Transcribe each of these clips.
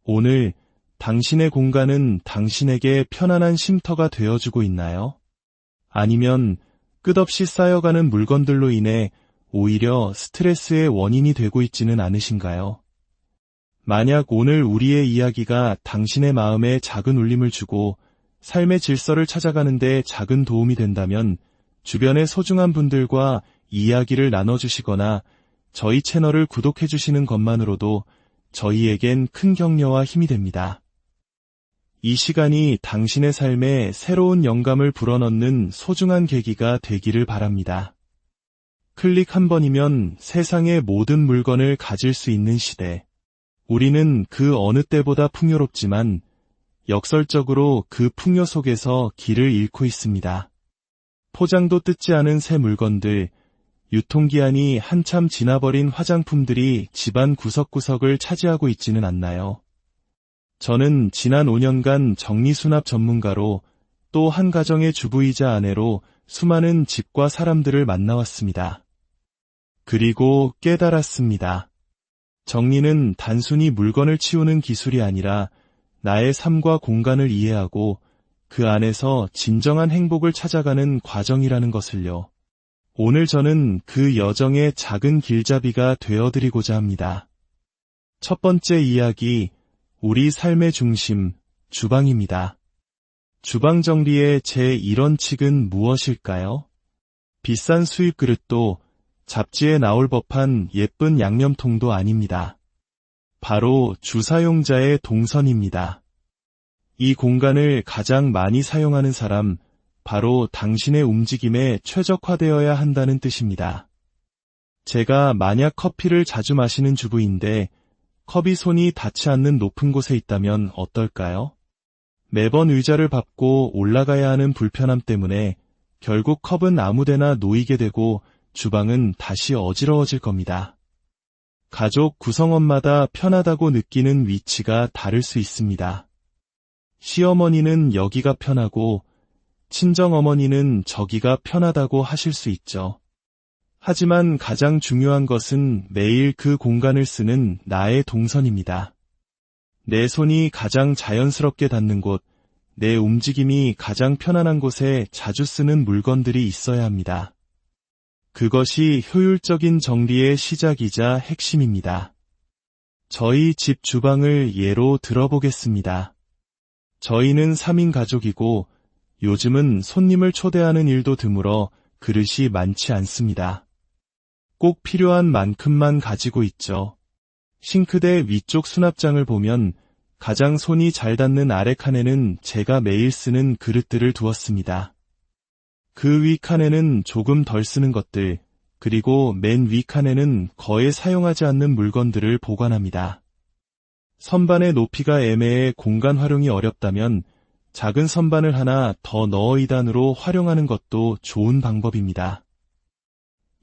오늘 당신의 공간은 당신에게 편안한 쉼터가 되어주고 있나요? 아니면 끝없이 쌓여가는 물건들로 인해 오히려 스트레스의 원인이 되고 있지는 않으신가요? 만약 오늘 우리의 이야기가 당신의 마음에 작은 울림을 주고 삶의 질서를 찾아가는 데 작은 도움이 된다면 주변의 소중한 분들과 이야기를 나눠주시거나 저희 채널을 구독해주시는 것만으로도 저희에겐 큰 격려와 힘이 됩니다. 이 시간이 당신의 삶에 새로운 영감을 불어넣는 소중한 계기가 되기를 바랍니다. 클릭 한 번이면 세상의 모든 물건을 가질 수 있는 시대. 우리는 그 어느 때보다 풍요롭지만 역설적으로 그 풍요 속에서 길을 잃고 있습니다. 포장도 뜯지 않은 새 물건들, 유통기한이 한참 지나버린 화장품들이 집안 구석구석을 차지하고 있지는 않나요? 저는 지난 5년간 정리수납 전문가로 또 한 가정의 주부이자 아내로 수많은 집과 사람들을 만나왔습니다. 그리고 깨달았습니다. 정리는 단순히 물건을 치우는 기술이 아니라 나의 삶과 공간을 이해하고 그 안에서 진정한 행복을 찾아가는 과정이라는 것을요. 오늘 저는 그 여정의 작은 길잡이가 되어드리고자 합니다. 첫 번째 이야기, 우리 삶의 중심, 주방입니다. 주방 정리의 제1원칙은 무엇일까요? 비싼 수입 그릇도 잡지에 나올 법한 예쁜 양념통도 아닙니다. 바로 주사용자의 동선입니다. 이 공간을 가장 많이 사용하는 사람, 바로 당신의 움직임에 최적화되어야 한다는 뜻입니다. 제가 만약 커피를 자주 마시는 주부인데 컵이 손이 닿지 않는 높은 곳에 있다면 어떨까요? 매번 의자를 밟고 올라가야 하는 불편함 때문에 결국 컵은 아무데나 놓이게 되고 주방은 다시 어지러워질 겁니다. 가족 구성원마다 편하다고 느끼는 위치가 다를 수 있습니다. 시어머니는 여기가 편하고 친정어머니는 저기가 편하다고 하실 수 있죠. 하지만 가장 중요한 것은 매일 그 공간을 쓰는 나의 동선입니다. 내 손이 가장 자연스럽게 닿는 곳, 내 움직임이 가장 편안한 곳에 자주 쓰는 물건들이 있어야 합니다. 그것이 효율적인 정리의 시작이자 핵심입니다. 저희 집 주방을 예로 들어보겠습니다. 저희는 3인 가족이고 요즘은 손님을 초대하는 일도 드물어 그릇이 많지 않습니다. 꼭 필요한 만큼만 가지고 있죠. 싱크대 위쪽 수납장을 보면 가장 손이 잘 닿는 아래 칸에는 제가 매일 쓰는 그릇들을 두었습니다. 그 위 칸에는 조금 덜 쓰는 것들, 그리고 맨 위 칸에는 거의 사용하지 않는 물건들을 보관합니다. 선반의 높이가 애매해 공간 활용이 어렵다면 작은 선반을 하나 더 넣어 2단으로 활용하는 것도 좋은 방법입니다.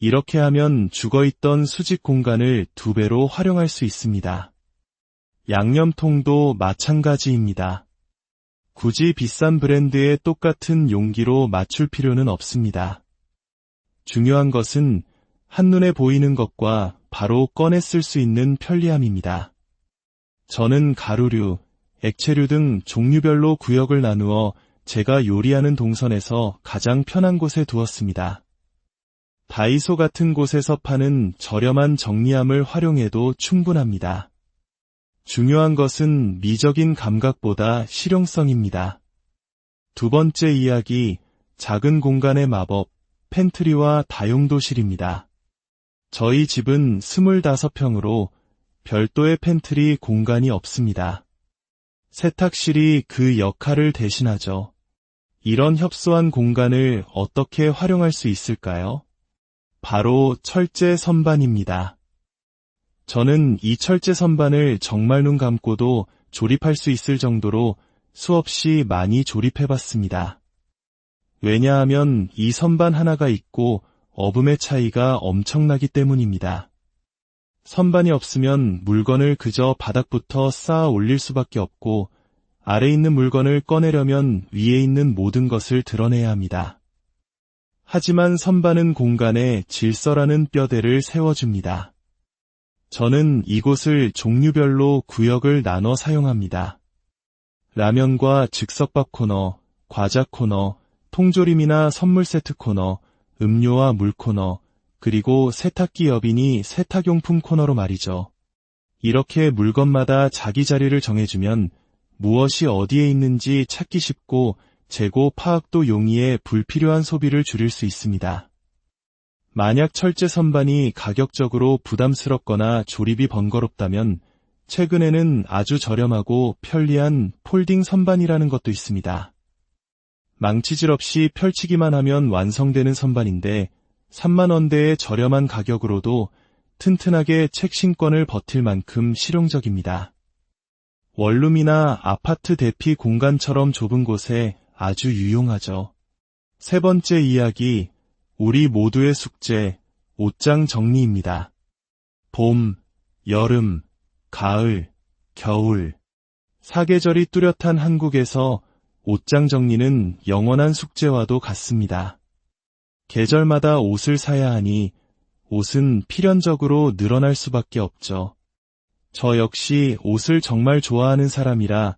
이렇게 하면 죽어있던 수직 공간을 2배로 활용할 수 있습니다. 양념통도 마찬가지입니다. 굳이 비싼 브랜드의 똑같은 용기로 맞출 필요는 없습니다. 중요한 것은 한눈에 보이는 것과 바로 꺼내 쓸 수 있는 편리함입니다. 저는 가루류, 액체류 등 종류별로 구역을 나누어 제가 요리하는 동선에서 가장 편한 곳에 두었습니다. 다이소 같은 곳에서 파는 저렴한 정리함을 활용해도 충분합니다. 중요한 것은 미적인 감각보다 실용성입니다. 두 번째 이야기, 작은 공간의 마법, 팬트리와 다용도실입니다. 저희 집은 25평으로 별도의 팬트리 공간이 없습니다. 세탁실이 그 역할을 대신하죠. 이런 협소한 공간을 어떻게 활용할 수 있을까요? 바로 철제 선반입니다. 저는 이 철제 선반을 정말 눈 감고도 조립할 수 있을 정도로 수없이 많이 조립해봤습니다. 왜냐하면 이 선반 하나가 있고 어음의 차이가 엄청나기 때문입니다. 선반이 없으면 물건을 그저 바닥부터 쌓아 올릴 수밖에 없고 아래 있는 물건을 꺼내려면 위에 있는 모든 것을 드러내야 합니다. 하지만 선반은 공간에 질서라는 뼈대를 세워줍니다. 저는 이곳을 종류별로 구역을 나눠 사용합니다. 라면과 즉석밥 코너, 과자 코너, 통조림이나 선물 세트 코너, 음료와 물 코너, 그리고 세탁기 여빈이 세탁용품 코너로 말이죠. 이렇게 물건마다 자기 자리를 정해주면 무엇이 어디에 있는지 찾기 쉽고 재고 파악도 용이해 불필요한 소비를 줄일 수 있습니다. 만약 철제 선반이 가격적으로 부담스럽거나 조립이 번거롭다면 최근에는 아주 저렴하고 편리한 폴딩 선반이라는 것도 있습니다. 망치질 없이 펼치기만 하면 완성되는 선반인데 3만원대의 저렴한 가격으로도 튼튼하게 책신권을 버틸 만큼 실용적입니다. 원룸이나 아파트 대피 공간처럼 좁은 곳에 아주 유용하죠. 세 번째 이야기, 우리 모두의 숙제, 옷장 정리입니다. 봄, 여름, 가을, 겨울. 사계절이 뚜렷한 한국에서 옷장 정리는 영원한 숙제와도 같습니다. 계절마다 옷을 사야 하니 옷은 필연적으로 늘어날 수밖에 없죠. 저 역시 옷을 정말 좋아하는 사람이라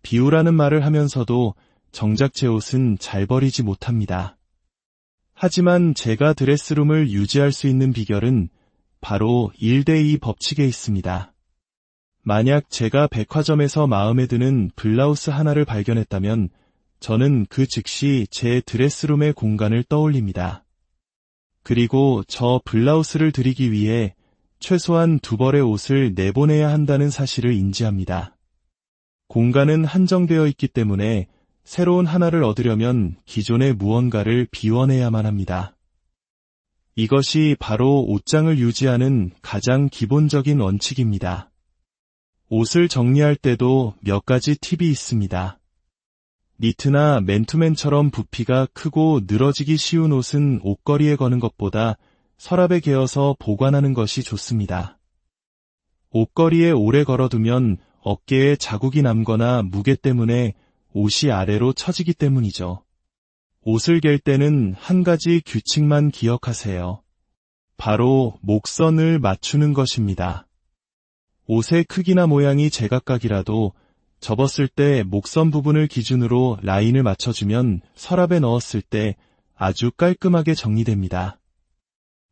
비우라는 말을 하면서도 정작 제 옷은 잘 버리지 못합니다. 하지만 제가 드레스룸을 유지할 수 있는 비결은 바로 1:2 법칙에 있습니다. 만약 제가 백화점에서 마음에 드는 블라우스 하나를 발견했다면 저는 그 즉시 제 드레스룸의 공간을 떠올립니다. 그리고 저 블라우스를 드리기 위해 최소한 2벌의 옷을 내보내야 한다는 사실을 인지합니다. 공간은 한정되어 있기 때문에 새로운 하나를 얻으려면 기존의 무언가를 비워내야만 합니다. 이것이 바로 옷장을 유지하는 가장 기본적인 원칙입니다. 옷을 정리할 때도 몇 가지 팁이 있습니다. 니트나 맨투맨처럼 부피가 크고 늘어지기 쉬운 옷은 옷걸이에 거는 것보다 서랍에 개어서 보관하는 것이 좋습니다. 옷걸이에 오래 걸어두면 어깨에 자국이 남거나 무게 때문에 옷이 아래로 처지기 때문이죠. 옷을 갤 때는 한 가지 규칙만 기억하세요. 바로 목선을 맞추는 것입니다. 옷의 크기나 모양이 제각각이라도 접었을 때 목선 부분을 기준으로 라인을 맞춰주면 서랍에 넣었을 때 아주 깔끔하게 정리됩니다.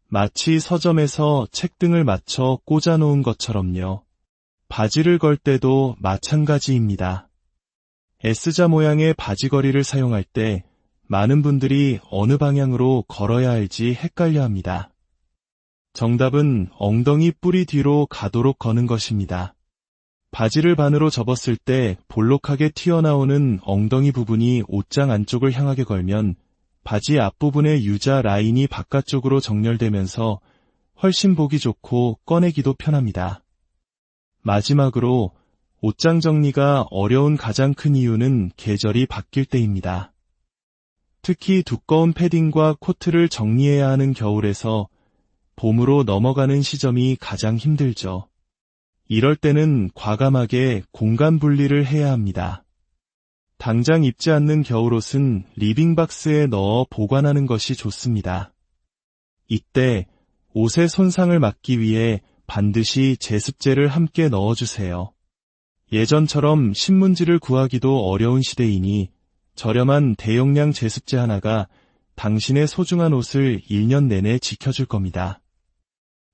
마치 서점에서 책등을 맞춰 꽂아놓은 것처럼요. 바지를 걸 때도 마찬가지입니다. S자 모양의 바지걸이를 사용할 때 많은 분들이 어느 방향으로 걸어야 할지 헷갈려합니다. 정답은 엉덩이 뿌리 뒤로 가도록 거는 것입니다. 바지를 반으로 접었을 때 볼록하게 튀어나오는 엉덩이 부분이 옷장 안쪽을 향하게 걸면 바지 앞부분의 유자 라인이 바깥쪽으로 정렬되면서 훨씬 보기 좋고 꺼내기도 편합니다. 마지막으로 옷장 정리가 어려운 가장 큰 이유는 계절이 바뀔 때입니다. 특히 두꺼운 패딩과 코트를 정리해야 하는 겨울에서 봄으로 넘어가는 시점이 가장 힘들죠. 이럴 때는 과감하게 공간 분리를 해야 합니다. 당장 입지 않는 겨울옷은 리빙박스에 넣어 보관하는 것이 좋습니다. 이때 옷의 손상을 막기 위해 반드시 제습제를 함께 넣어주세요. 예전처럼 신문지를 구하기도 어려운 시대이니 저렴한 대용량 제습제 하나가 당신의 소중한 옷을 1년 내내 지켜줄 겁니다.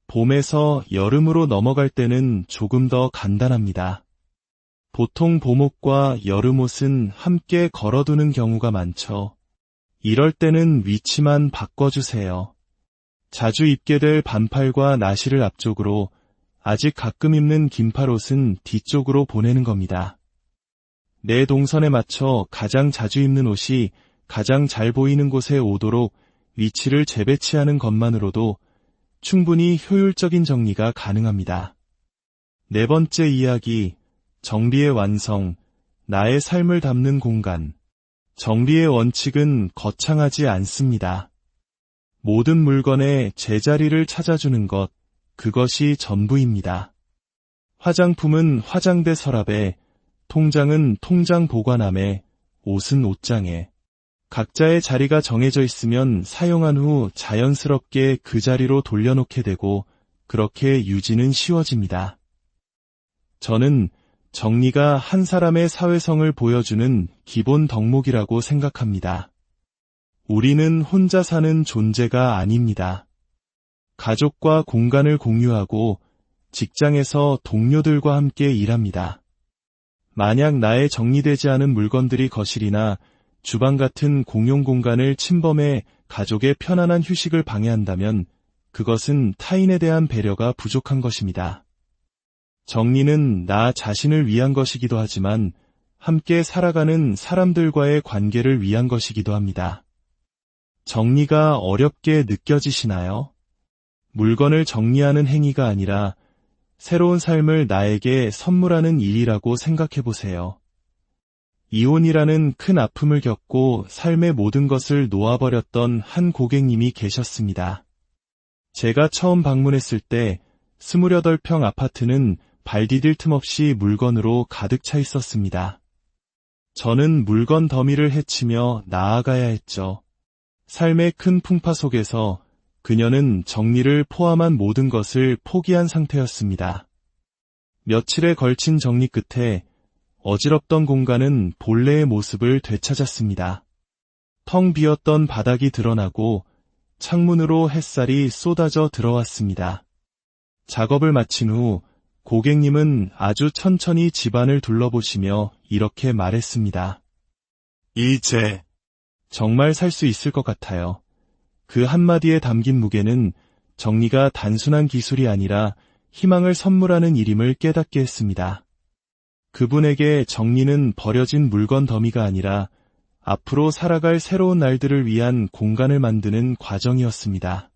봄에서 여름으로 넘어갈 때는 조금 더 간단합니다. 보통 봄옷과 여름옷은 함께 걸어두는 경우가 많죠. 이럴 때는 위치만 바꿔주세요. 자주 입게 될 반팔과 나시를 앞쪽으로, 아직 가끔 입는 긴팔옷은 뒤쪽으로 보내는 겁니다. 내 동선에 맞춰 가장 자주 입는 옷이 가장 잘 보이는 곳에 오도록 위치를 재배치하는 것만으로도 충분히 효율적인 정리가 가능합니다. 네 번째 이야기, 정리의 완성, 나의 삶을 담는 공간. 정리의 원칙은 거창하지 않습니다. 모든 물건의 제자리를 찾아주는 것, 그것이 전부입니다. 화장품은 화장대 서랍에, 통장은 통장 보관함에, 옷은 옷장에. 각자의 자리가 정해져 있으면 사용한 후 자연스럽게 그 자리로 돌려놓게 되고 그렇게 유지는 쉬워집니다. 저는 정리가 한 사람의 사회성을 보여주는 기본 덕목이라고 생각합니다. 우리는 혼자 사는 존재가 아닙니다. 가족과 공간을 공유하고 직장에서 동료들과 함께 일합니다. 만약 나의 정리되지 않은 물건들이 거실이나 주방 같은 공용 공간을 침범해 가족의 편안한 휴식을 방해한다면 그것은 타인에 대한 배려가 부족한 것입니다. 정리는 나 자신을 위한 것이기도 하지만 함께 살아가는 사람들과의 관계를 위한 것이기도 합니다. 정리가 어렵게 느껴지시나요? 물건을 정리하는 행위가 아니라 새로운 삶을 나에게 선물하는 일이라고 생각해 보세요. 이혼이라는 큰 아픔을 겪고 삶의 모든 것을 놓아버렸던 한 고객님이 계셨습니다. 제가 처음 방문했을 때 28평 아파트는 발 디딜 틈 없이 물건으로 가득 차 있었습니다. 저는 물건 더미를 헤치며 나아가야 했죠. 삶의 큰 풍파 속에서 그녀는 정리를 포함한 모든 것을 포기한 상태였습니다. 며칠에 걸친 정리 끝에 어지럽던 공간은 본래의 모습을 되찾았습니다. 텅 비었던 바닥이 드러나고 창문으로 햇살이 쏟아져 들어왔습니다. 작업을 마친 후 고객님은 아주 천천히 집안을 둘러보시며 이렇게 말했습니다. 이제 정말 살 수 있을 것 같아요. 그 한마디에 담긴 무게는 정리가 단순한 기술이 아니라 희망을 선물하는 일임을 깨닫게 했습니다. 그분에게 정리는 버려진 물건 더미가 아니라 앞으로 살아갈 새로운 날들을 위한 공간을 만드는 과정이었습니다.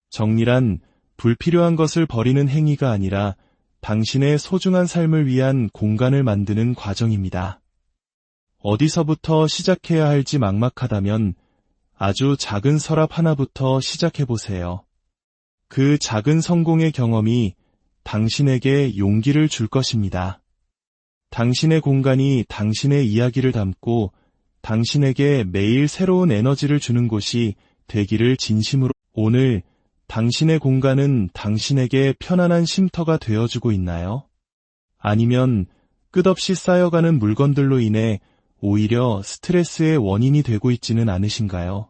정리란 불필요한 것을 버리는 행위가 아니라 당신의 소중한 삶을 위한 공간을 만드는 과정입니다. 어디서부터 시작해야 할지 막막하다면 아주 작은 서랍 하나부터 시작해보세요. 그 작은 성공의 경험이 당신에게 용기를 줄 것입니다. 당신의 공간이 당신의 이야기를 담고 당신에게 매일 새로운 에너지를 주는 곳이 되기를 진심으로. 오늘 당신의 공간은 당신에게 편안한 쉼터가 되어주고 있나요? 아니면 끝없이 쌓여가는 물건들로 인해 오히려 스트레스의 원인이 되고 있지는 않으신가요?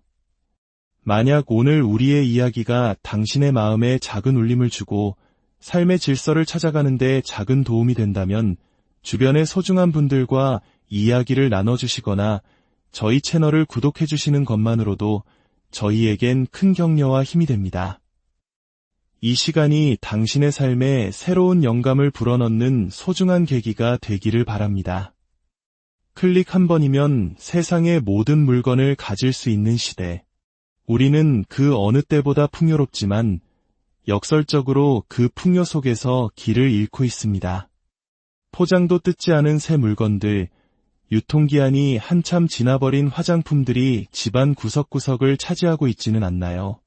만약 오늘 우리의 이야기가 당신의 마음에 작은 울림을 주고 삶의 질서를 찾아가는 데 작은 도움이 된다면 주변의 소중한 분들과 이야기를 나눠주시거나 저희 채널을 구독해주시는 것만으로도 저희에겐 큰 격려와 힘이 됩니다. 이 시간이 당신의 삶에 새로운 영감을 불어넣는 소중한 계기가 되기를 바랍니다. 클릭 한 번이면 세상의 모든 물건을 가질 수 있는 시대. 우리는 그 어느 때보다 풍요롭지만 역설적으로 그 풍요 속에서 길을 잃고 있습니다. 포장도 뜯지 않은 새 물건들, 유통기한이 한참 지나버린 화장품들이 집안 구석구석을 차지하고 있지는 않나요?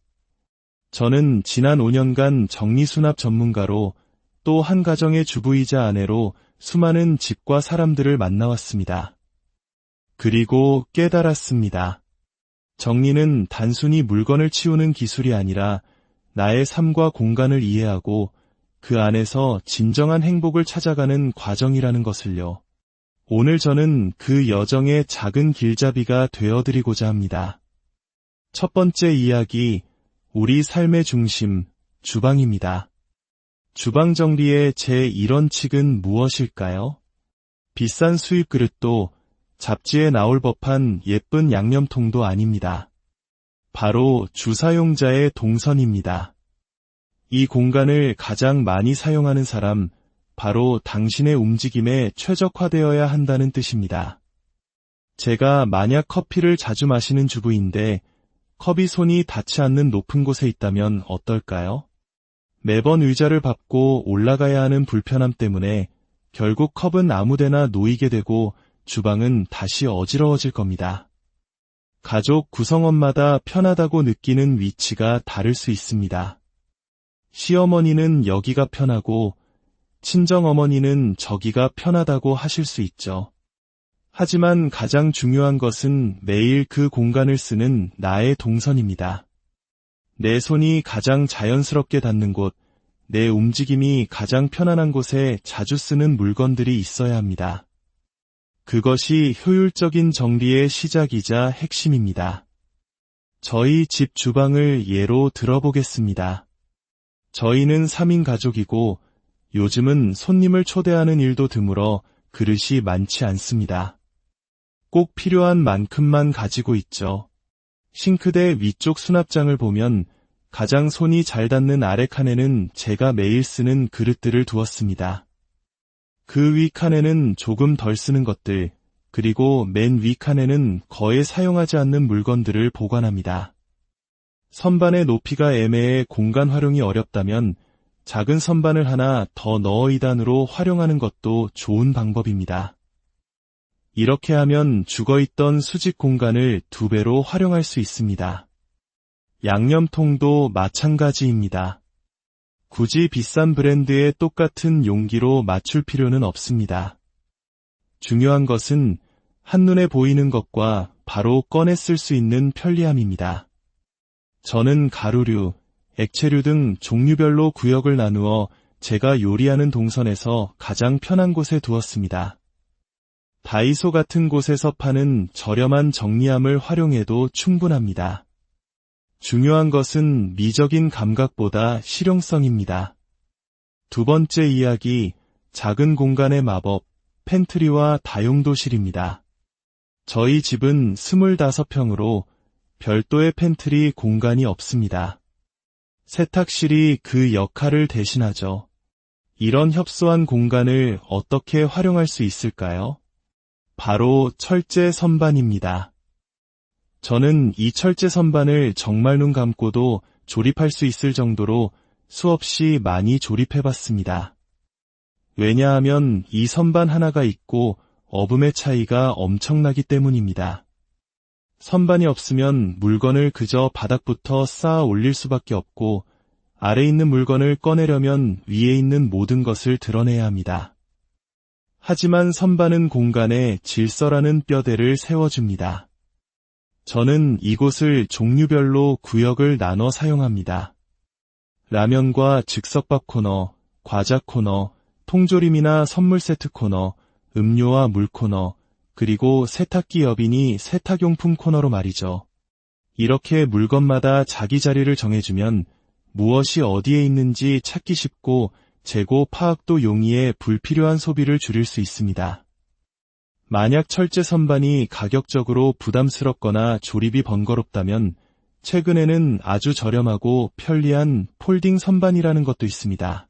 저는 지난 5년간 정리수납 전문가로 또 한 가정의 주부이자 아내로 수많은 집과 사람들을 만나왔습니다. 그리고 깨달았습니다. 정리는 단순히 물건을 치우는 기술이 아니라 나의 삶과 공간을 이해하고 그 안에서 진정한 행복을 찾아가는 과정이라는 것을요. 오늘 저는 그 여정의 작은 길잡이가 되어드리고자 합니다. 첫 번째 이야기, 우리 삶의 중심, 주방입니다. 주방 정리의 제1원칙은 무엇일까요? 비싼 수입 그릇도 잡지에 나올 법한 예쁜 양념통도 아닙니다. 바로 주사용자의 동선입니다. 이 공간을 가장 많이 사용하는 사람, 바로 당신의 움직임에 최적화되어야 한다는 뜻입니다. 제가 만약 커피를 자주 마시는 주부인데 컵이 손이 닿지 않는 높은 곳에 있다면 어떨까요? 매번 의자를 밟고 올라가야 하는 불편함 때문에 결국 컵은 아무데나 놓이게 되고 주방은 다시 어지러워질 겁니다. 가족 구성원마다 편하다고 느끼는 위치가 다를 수 있습니다. 시어머니는 여기가 편하고 친정어머니는 저기가 편하다고 하실 수 있죠. 하지만 가장 중요한 것은 매일 그 공간을 쓰는 나의 동선입니다. 내 손이 가장 자연스럽게 닿는 곳, 내 움직임이 가장 편안한 곳에 자주 쓰는 물건들이 있어야 합니다. 그것이 효율적인 정리의 시작이자 핵심입니다. 저희 집 주방을 예로 들어보겠습니다. 저희는 3인 가족이고 요즘은 손님을 초대하는 일도 드물어 그릇이 많지 않습니다. 꼭 필요한 만큼만 가지고 있죠. 싱크대 위쪽 수납장을 보면 가장 손이 잘 닿는 아래 칸에는 제가 매일 쓰는 그릇들을 두었습니다. 그 위 칸에는 조금 덜 쓰는 것들, 그리고 맨 위 칸에는 거의 사용하지 않는 물건들을 보관합니다. 선반의 높이가 애매해 공간 활용이 어렵다면 작은 선반을 하나 더 넣어 2단으로 활용하는 것도 좋은 방법입니다. 이렇게 하면 죽어있던 수직 공간을 2배로 활용할 수 있습니다. 양념통도 마찬가지입니다. 굳이 비싼 브랜드의 똑같은 용기로 맞출 필요는 없습니다. 중요한 것은 한눈에 보이는 것과 바로 꺼내 쓸 수 있는 편리함입니다. 저는 가루류, 액체류 등 종류별로 구역을 나누어 제가 요리하는 동선에서 가장 편한 곳에 두었습니다. 다이소 같은 곳에서 파는 저렴한 정리함을 활용해도 충분합니다. 중요한 것은 미적인 감각보다 실용성입니다. 두 번째 이야기, 작은 공간의 마법, 팬트리와 다용도실입니다. 저희 집은 25평으로 별도의 팬트리 공간이 없습니다. 세탁실이 그 역할을 대신하죠. 이런 협소한 공간을 어떻게 활용할 수 있을까요? 바로 철제 선반입니다. 저는 이 철제 선반을 정말 눈 감고도 조립할 수 있을 정도로 수없이 많이 조립해봤습니다. 왜냐하면 이 선반 하나가 있고 어음의 차이가 엄청나기 때문입니다. 선반이 없으면 물건을 그저 바닥부터 쌓아 올릴 수밖에 없고 아래 있는 물건을 꺼내려면 위에 있는 모든 것을 드러내야 합니다. 하지만 선반은 공간에 질서라는 뼈대를 세워줍니다. 저는 이곳을 종류별로 구역을 나눠 사용합니다. 라면과 즉석밥 코너, 과자 코너, 통조림이나 선물 세트 코너, 음료와 물 코너, 그리고 세탁기 여빈이 세탁용품 코너로 말이죠. 이렇게 물건마다 자기 자리를 정해주면 무엇이 어디에 있는지 찾기 쉽고 재고 파악도 용이해 불필요한 소비를 줄일 수 있습니다. 만약 철제 선반이 가격적으로 부담스럽거나 조립이 번거롭다면 최근에는 아주 저렴하고 편리한 폴딩 선반이라는 것도 있습니다.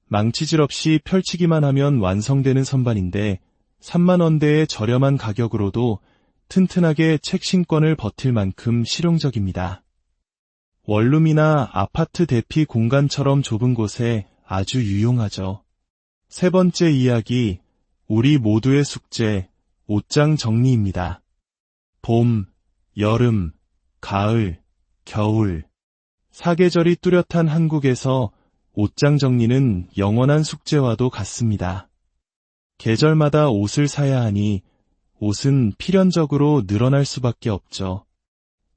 망치질 없이 펼치기만 하면 완성되는 선반인데 3만원대의 저렴한 가격으로도 튼튼하게 책 신권을 버틸 만큼 실용적입니다. 원룸이나 아파트 대피 공간처럼 좁은 곳에 아주 유용하죠. 세 번째 이야기, 우리 모두의 숙제, 옷장 정리입니다. 봄, 여름, 가을, 겨울, 사계절이 뚜렷한 한국에서 옷장 정리는 영원한 숙제와도 같습니다. 계절마다 옷을 사야 하니 옷은 필연적으로 늘어날 수밖에 없죠.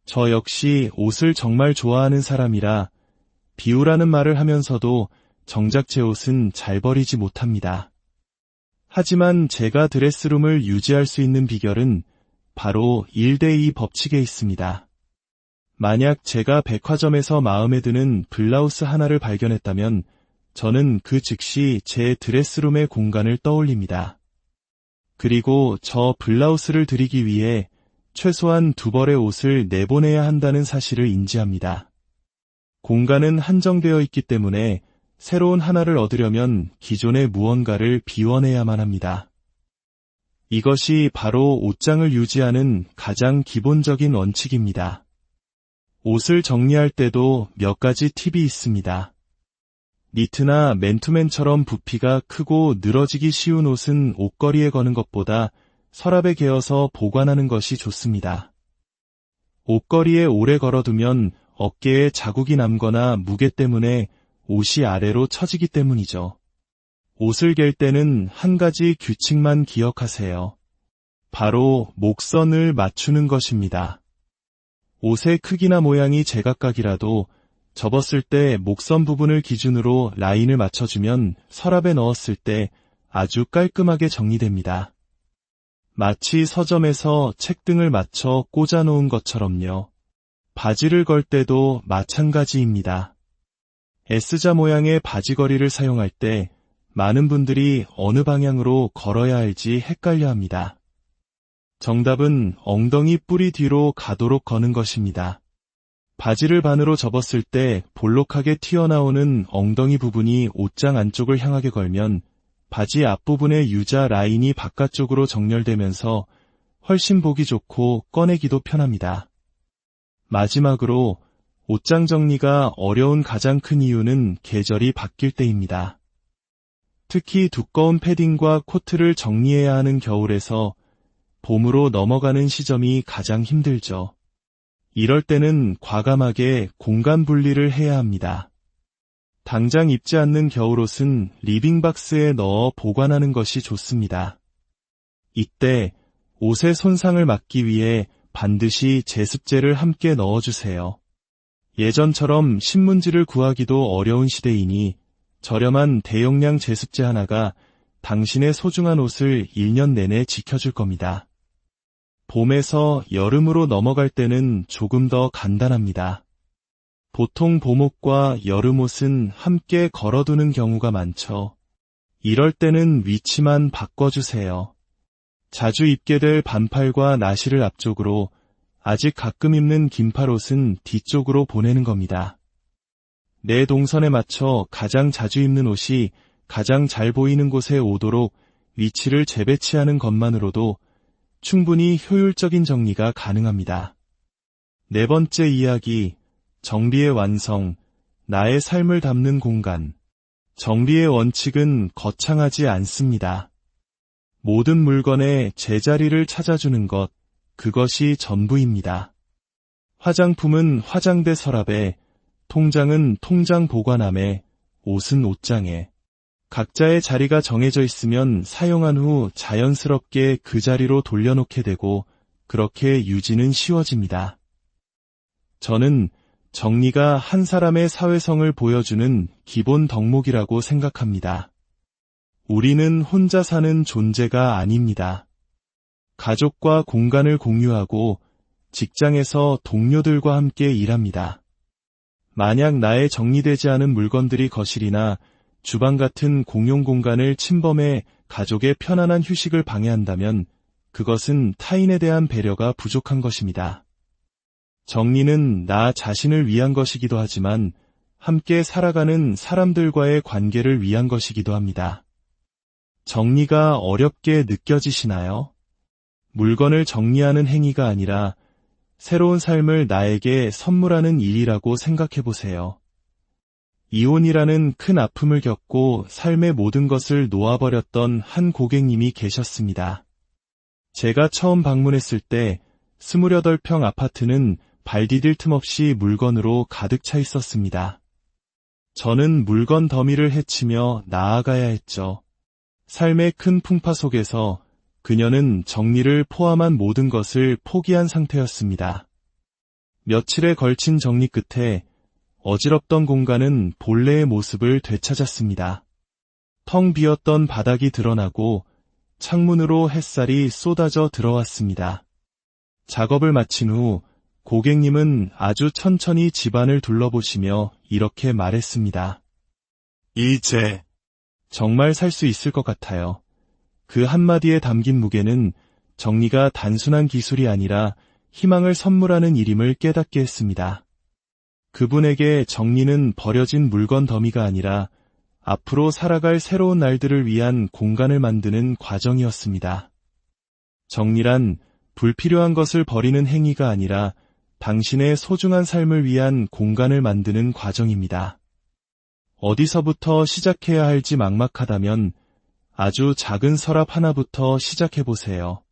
저 역시 옷을 정말 좋아하는 사람이라 비우라는 말을 하면서도 정작 제 옷은 잘 버리지 못합니다. 하지만 제가 드레스룸을 유지할 수 있는 비결은 바로 1:2 법칙에 있습니다. 만약 제가 백화점에서 마음에 드는 블라우스 하나를 발견했다면 저는 그 즉시 제 드레스룸의 공간을 떠올립니다. 그리고 저 블라우스를 드리기 위해 최소한 2벌의 옷을 내보내야 한다는 사실을 인지합니다. 공간은 한정되어 있기 때문에 새로운 하나를 얻으려면 기존의 무언가를 비워내야만 합니다. 이것이 바로 옷장을 유지하는 가장 기본적인 원칙입니다. 옷을 정리할 때도 몇 가지 팁이 있습니다. 니트나 맨투맨처럼 부피가 크고 늘어지기 쉬운 옷은 옷걸이에 거는 것보다 서랍에 개어서 보관하는 것이 좋습니다. 옷걸이에 오래 걸어두면 어깨에 자국이 남거나 무게 때문에 옷이 아래로 처지기 때문이죠. 옷을 갤 때는 한 가지 규칙만 기억하세요. 바로 목선을 맞추는 것입니다. 옷의 크기나 모양이 제각각이라도 접었을 때 목선 부분을 기준으로 라인을 맞춰주면 서랍에 넣었을 때 아주 깔끔하게 정리됩니다. 마치 서점에서 책등을 맞춰 꽂아놓은 것처럼요. 바지를 걸 때도 마찬가지입니다. S자 모양의 바지걸이를 사용할 때 많은 분들이 어느 방향으로 걸어야 할지 헷갈려합니다. 정답은 엉덩이 뿌리 뒤로 가도록 거는 것입니다. 바지를 반으로 접었을 때 볼록하게 튀어나오는 엉덩이 부분이 옷장 안쪽을 향하게 걸면 바지 앞부분의 유자 라인이 바깥쪽으로 정렬되면서 훨씬 보기 좋고 꺼내기도 편합니다. 마지막으로 옷장 정리가 어려운 가장 큰 이유는 계절이 바뀔 때입니다. 특히 두꺼운 패딩과 코트를 정리해야 하는 겨울에서 봄으로 넘어가는 시점이 가장 힘들죠. 이럴 때는 과감하게 공간 분리를 해야 합니다. 당장 입지 않는 겨울옷은 리빙박스에 넣어 보관하는 것이 좋습니다. 이때 옷의 손상을 막기 위해 반드시 제습제를 함께 넣어주세요. 예전처럼 신문지를 구하기도 어려운 시대이니 저렴한 대용량 제습제 하나가 당신의 소중한 옷을 1년 내내 지켜줄 겁니다. 봄에서 여름으로 넘어갈 때는 조금 더 간단합니다. 보통 봄옷과 여름옷은 함께 걸어두는 경우가 많죠. 이럴 때는 위치만 바꿔주세요. 자주 입게 될 반팔과 나시를 앞쪽으로, 아직 가끔 입는 긴팔옷은 뒤쪽으로 보내는 겁니다. 내 동선에 맞춰 가장 자주 입는 옷이 가장 잘 보이는 곳에 오도록 위치를 재배치하는 것만으로도 충분히 효율적인 정리가 가능합니다. 네 번째 이야기, 정비의 완성, 나의 삶을 담는 공간. 정비의 원칙은 거창하지 않습니다. 모든 물건의 제자리를 찾아주는 것, 그것이 전부입니다. 화장품은 화장대 서랍에, 통장은 통장 보관함에, 옷은 옷장에. 각자의 자리가 정해져 있으면 사용한 후 자연스럽게 그 자리로 돌려놓게 되고 그렇게 유지는 쉬워집니다. 저는 정리가 한 사람의 사회성을 보여주는 기본 덕목이라고 생각합니다. 우리는 혼자 사는 존재가 아닙니다. 가족과 공간을 공유하고 직장에서 동료들과 함께 일합니다. 만약 나의 정리되지 않은 물건들이 거실이나 주방 같은 공용 공간을 침범해 가족의 편안한 휴식을 방해한다면 그것은 타인에 대한 배려가 부족한 것입니다. 정리는 나 자신을 위한 것이기도 하지만 함께 살아가는 사람들과의 관계를 위한 것이기도 합니다. 정리가 어렵게 느껴지시나요? 물건을 정리하는 행위가 아니라 새로운 삶을 나에게 선물하는 일이라고 생각해 보세요. 이혼이라는 큰 아픔을 겪고 삶의 모든 것을 놓아버렸던 한 고객님이 계셨습니다. 제가 처음 방문했을 때 28평 아파트는 발 디딜 틈 없이 물건으로 가득 차 있었습니다. 저는 물건 더미를 헤치며 나아가야 했죠. 삶의 큰 풍파 속에서 그녀는 정리를 포함한 모든 것을 포기한 상태였습니다. 며칠에 걸친 정리 끝에 어지럽던 공간은 본래의 모습을 되찾았습니다. 텅 비었던 바닥이 드러나고 창문으로 햇살이 쏟아져 들어왔습니다. 작업을 마친 후 고객님은 아주 천천히 집안을 둘러보시며 이렇게 말했습니다. 이제 정말 살 수 있을 것 같아요. 그 한마디에 담긴 무게는 정리가 단순한 기술이 아니라 희망을 선물하는 일임을 깨닫게 했습니다. 그분에게 정리는 버려진 물건 더미가 아니라 앞으로 살아갈 새로운 날들을 위한 공간을 만드는 과정이었습니다. 정리란 불필요한 것을 버리는 행위가 아니라 당신의 소중한 삶을 위한 공간을 만드는 과정입니다. 어디서부터 시작해야 할지 막막하다면 아주 작은 서랍 하나부터 시작해보세요.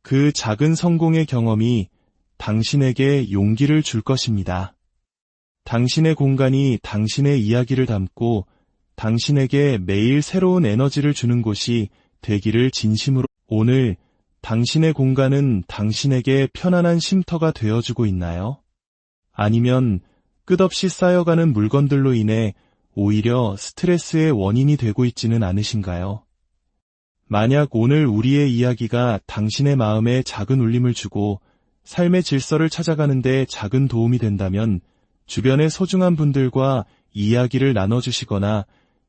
그 작은 성공의 경험이 당신에게 용기를 줄 것입니다. 당신의 공간이 당신의 이야기를 담고 당신에게 매일 새로운 에너지를 주는 곳이 되기를 진심으로. 오늘 당신의 공간은 당신에게 편안한 쉼터가 되어주고 있나요? 아니면 끝없이 쌓여가는 물건들로 인해 오히려 스트레스의 원인이 되고 있지는 않으신가요? 만약 오늘 우리의 이야기가 당신의 마음에 작은 울림을 주고 삶의 질서를 찾아가는데 작은 도움이 된다면 주변의 소중한 분들과 이야기를 나눠주시거나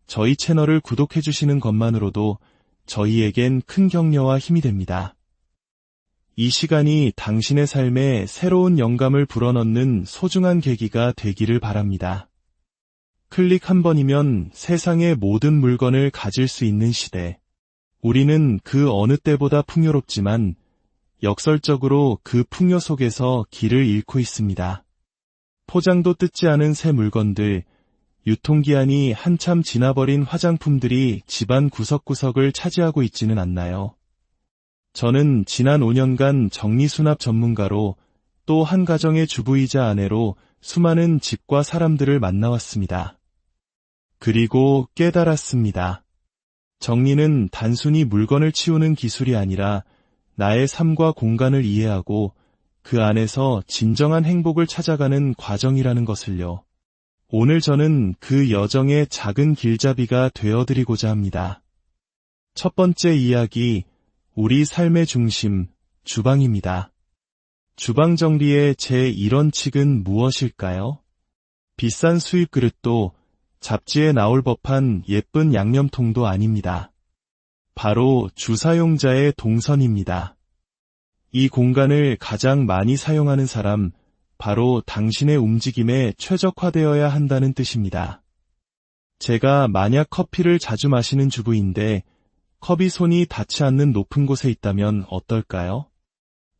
저희 채널을 구독해주시는 것만으로도 저희에겐 큰 격려와 힘이 됩니다. 이 시간이 당신의 삶에 새로운 영감을 불어넣는 소중한 계기가 되기를 바랍니다. 클릭 한 번이면 세상의 모든 물건을 가질 수 있는 시대. 우리는 그 어느 때보다 풍요롭지만 역설적으로 그 풍요 속에서 길을 잃고 있습니다. 포장도 뜯지 않은 새 물건들, 유통기한이 한참 지나버린 화장품들이 집안 구석구석을 차지하고 있지는 않나요? 저는 지난 5년간 정리수납 전문가로 또 한 가정의 주부이자 아내로 수많은 집과 사람들을 만나왔습니다. 그리고 깨달았습니다. 정리는 단순히 물건을 치우는 기술이 아니라 나의 삶과 공간을 이해하고 그 안에서 진정한 행복을 찾아가는 과정이라는 것을요. 오늘 저는 그 여정의 작은 길잡이가 되어드리고자 합니다. 첫 번째 이야기, 우리 삶의 중심, 주방입니다. 주방 정리의 제1원칙은 무엇일까요? 비싼 수입 그릇도 잡지에 나올 법한 예쁜 양념통도 아닙니다. 바로 주사용자의 동선입니다. 이 공간을 가장 많이 사용하는 사람, 바로 당신의 움직임에 최적화되어야 한다는 뜻입니다. 제가 만약 커피를 자주 마시는 주부인데 컵이 손이 닿지 않는 높은 곳에 있다면 어떨까요?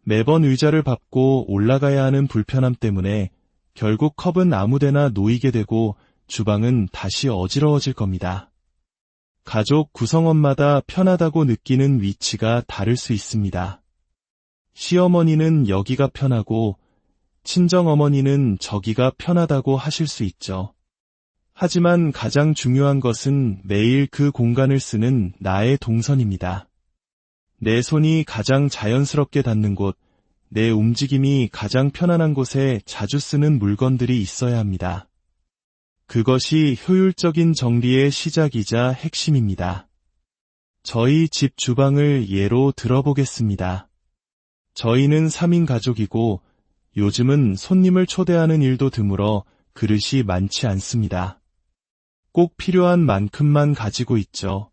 매번 의자를 밟고 올라가야 하는 불편함 때문에 결국 컵은 아무데나 놓이게 되고 주방은 다시 어지러워질 겁니다. 가족 구성원마다 편하다고 느끼는 위치가 다를 수 있습니다. 시어머니는 여기가 편하고 친정어머니는 저기가 편하다고 하실 수 있죠. 하지만 가장 중요한 것은 매일 그 공간을 쓰는 나의 동선입니다. 내 손이 가장 자연스럽게 닿는 곳, 내 움직임이 가장 편안한 곳에 자주 쓰는 물건들이 있어야 합니다. 그것이 효율적인 정리의 시작이자 핵심입니다. 저희 집 주방을 예로 들어보겠습니다. 저희는 3인 가족이고 요즘은 손님을 초대하는 일도 드물어 그릇이 많지 않습니다. 꼭 필요한 만큼만 가지고 있죠.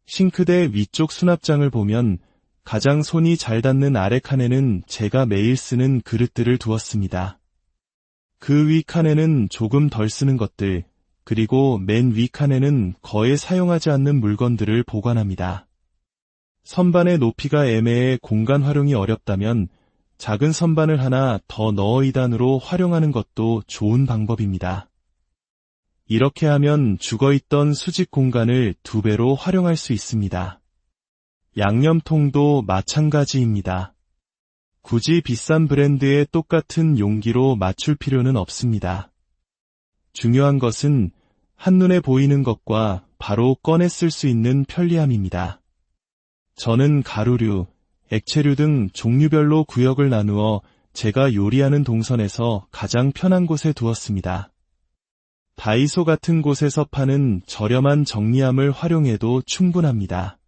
싱크대 위쪽 수납장을 보면 가장 손이 잘 닿는 아래 칸에는 제가 매일 쓰는 그릇들을 두었습니다. 그 위 칸에는 조금 덜 쓰는 것들, 그리고 맨 위 칸에는 거의 사용하지 않는 물건들을 보관합니다. 선반의 높이가 애매해 공간 활용이 어렵다면 작은 선반을 하나 더 넣어 2단으로 활용하는 것도 좋은 방법입니다. 이렇게 하면 죽어있던 수직 공간을 2배로 활용할 수 있습니다. 양념통도 마찬가지입니다. 굳이 비싼 브랜드의 똑같은 용기로 맞출 필요는 없습니다. 중요한 것은 한눈에 보이는 것과 바로 꺼내 쓸 수 있는 편리함입니다. 저는 가루류, 액체류 등 종류별로 구역을 나누어 제가 요리하는 동선에서 가장 편한 곳에 두었습니다. 다이소 같은 곳에서 파는 저렴한 정리함을 활용해도 충분합니다.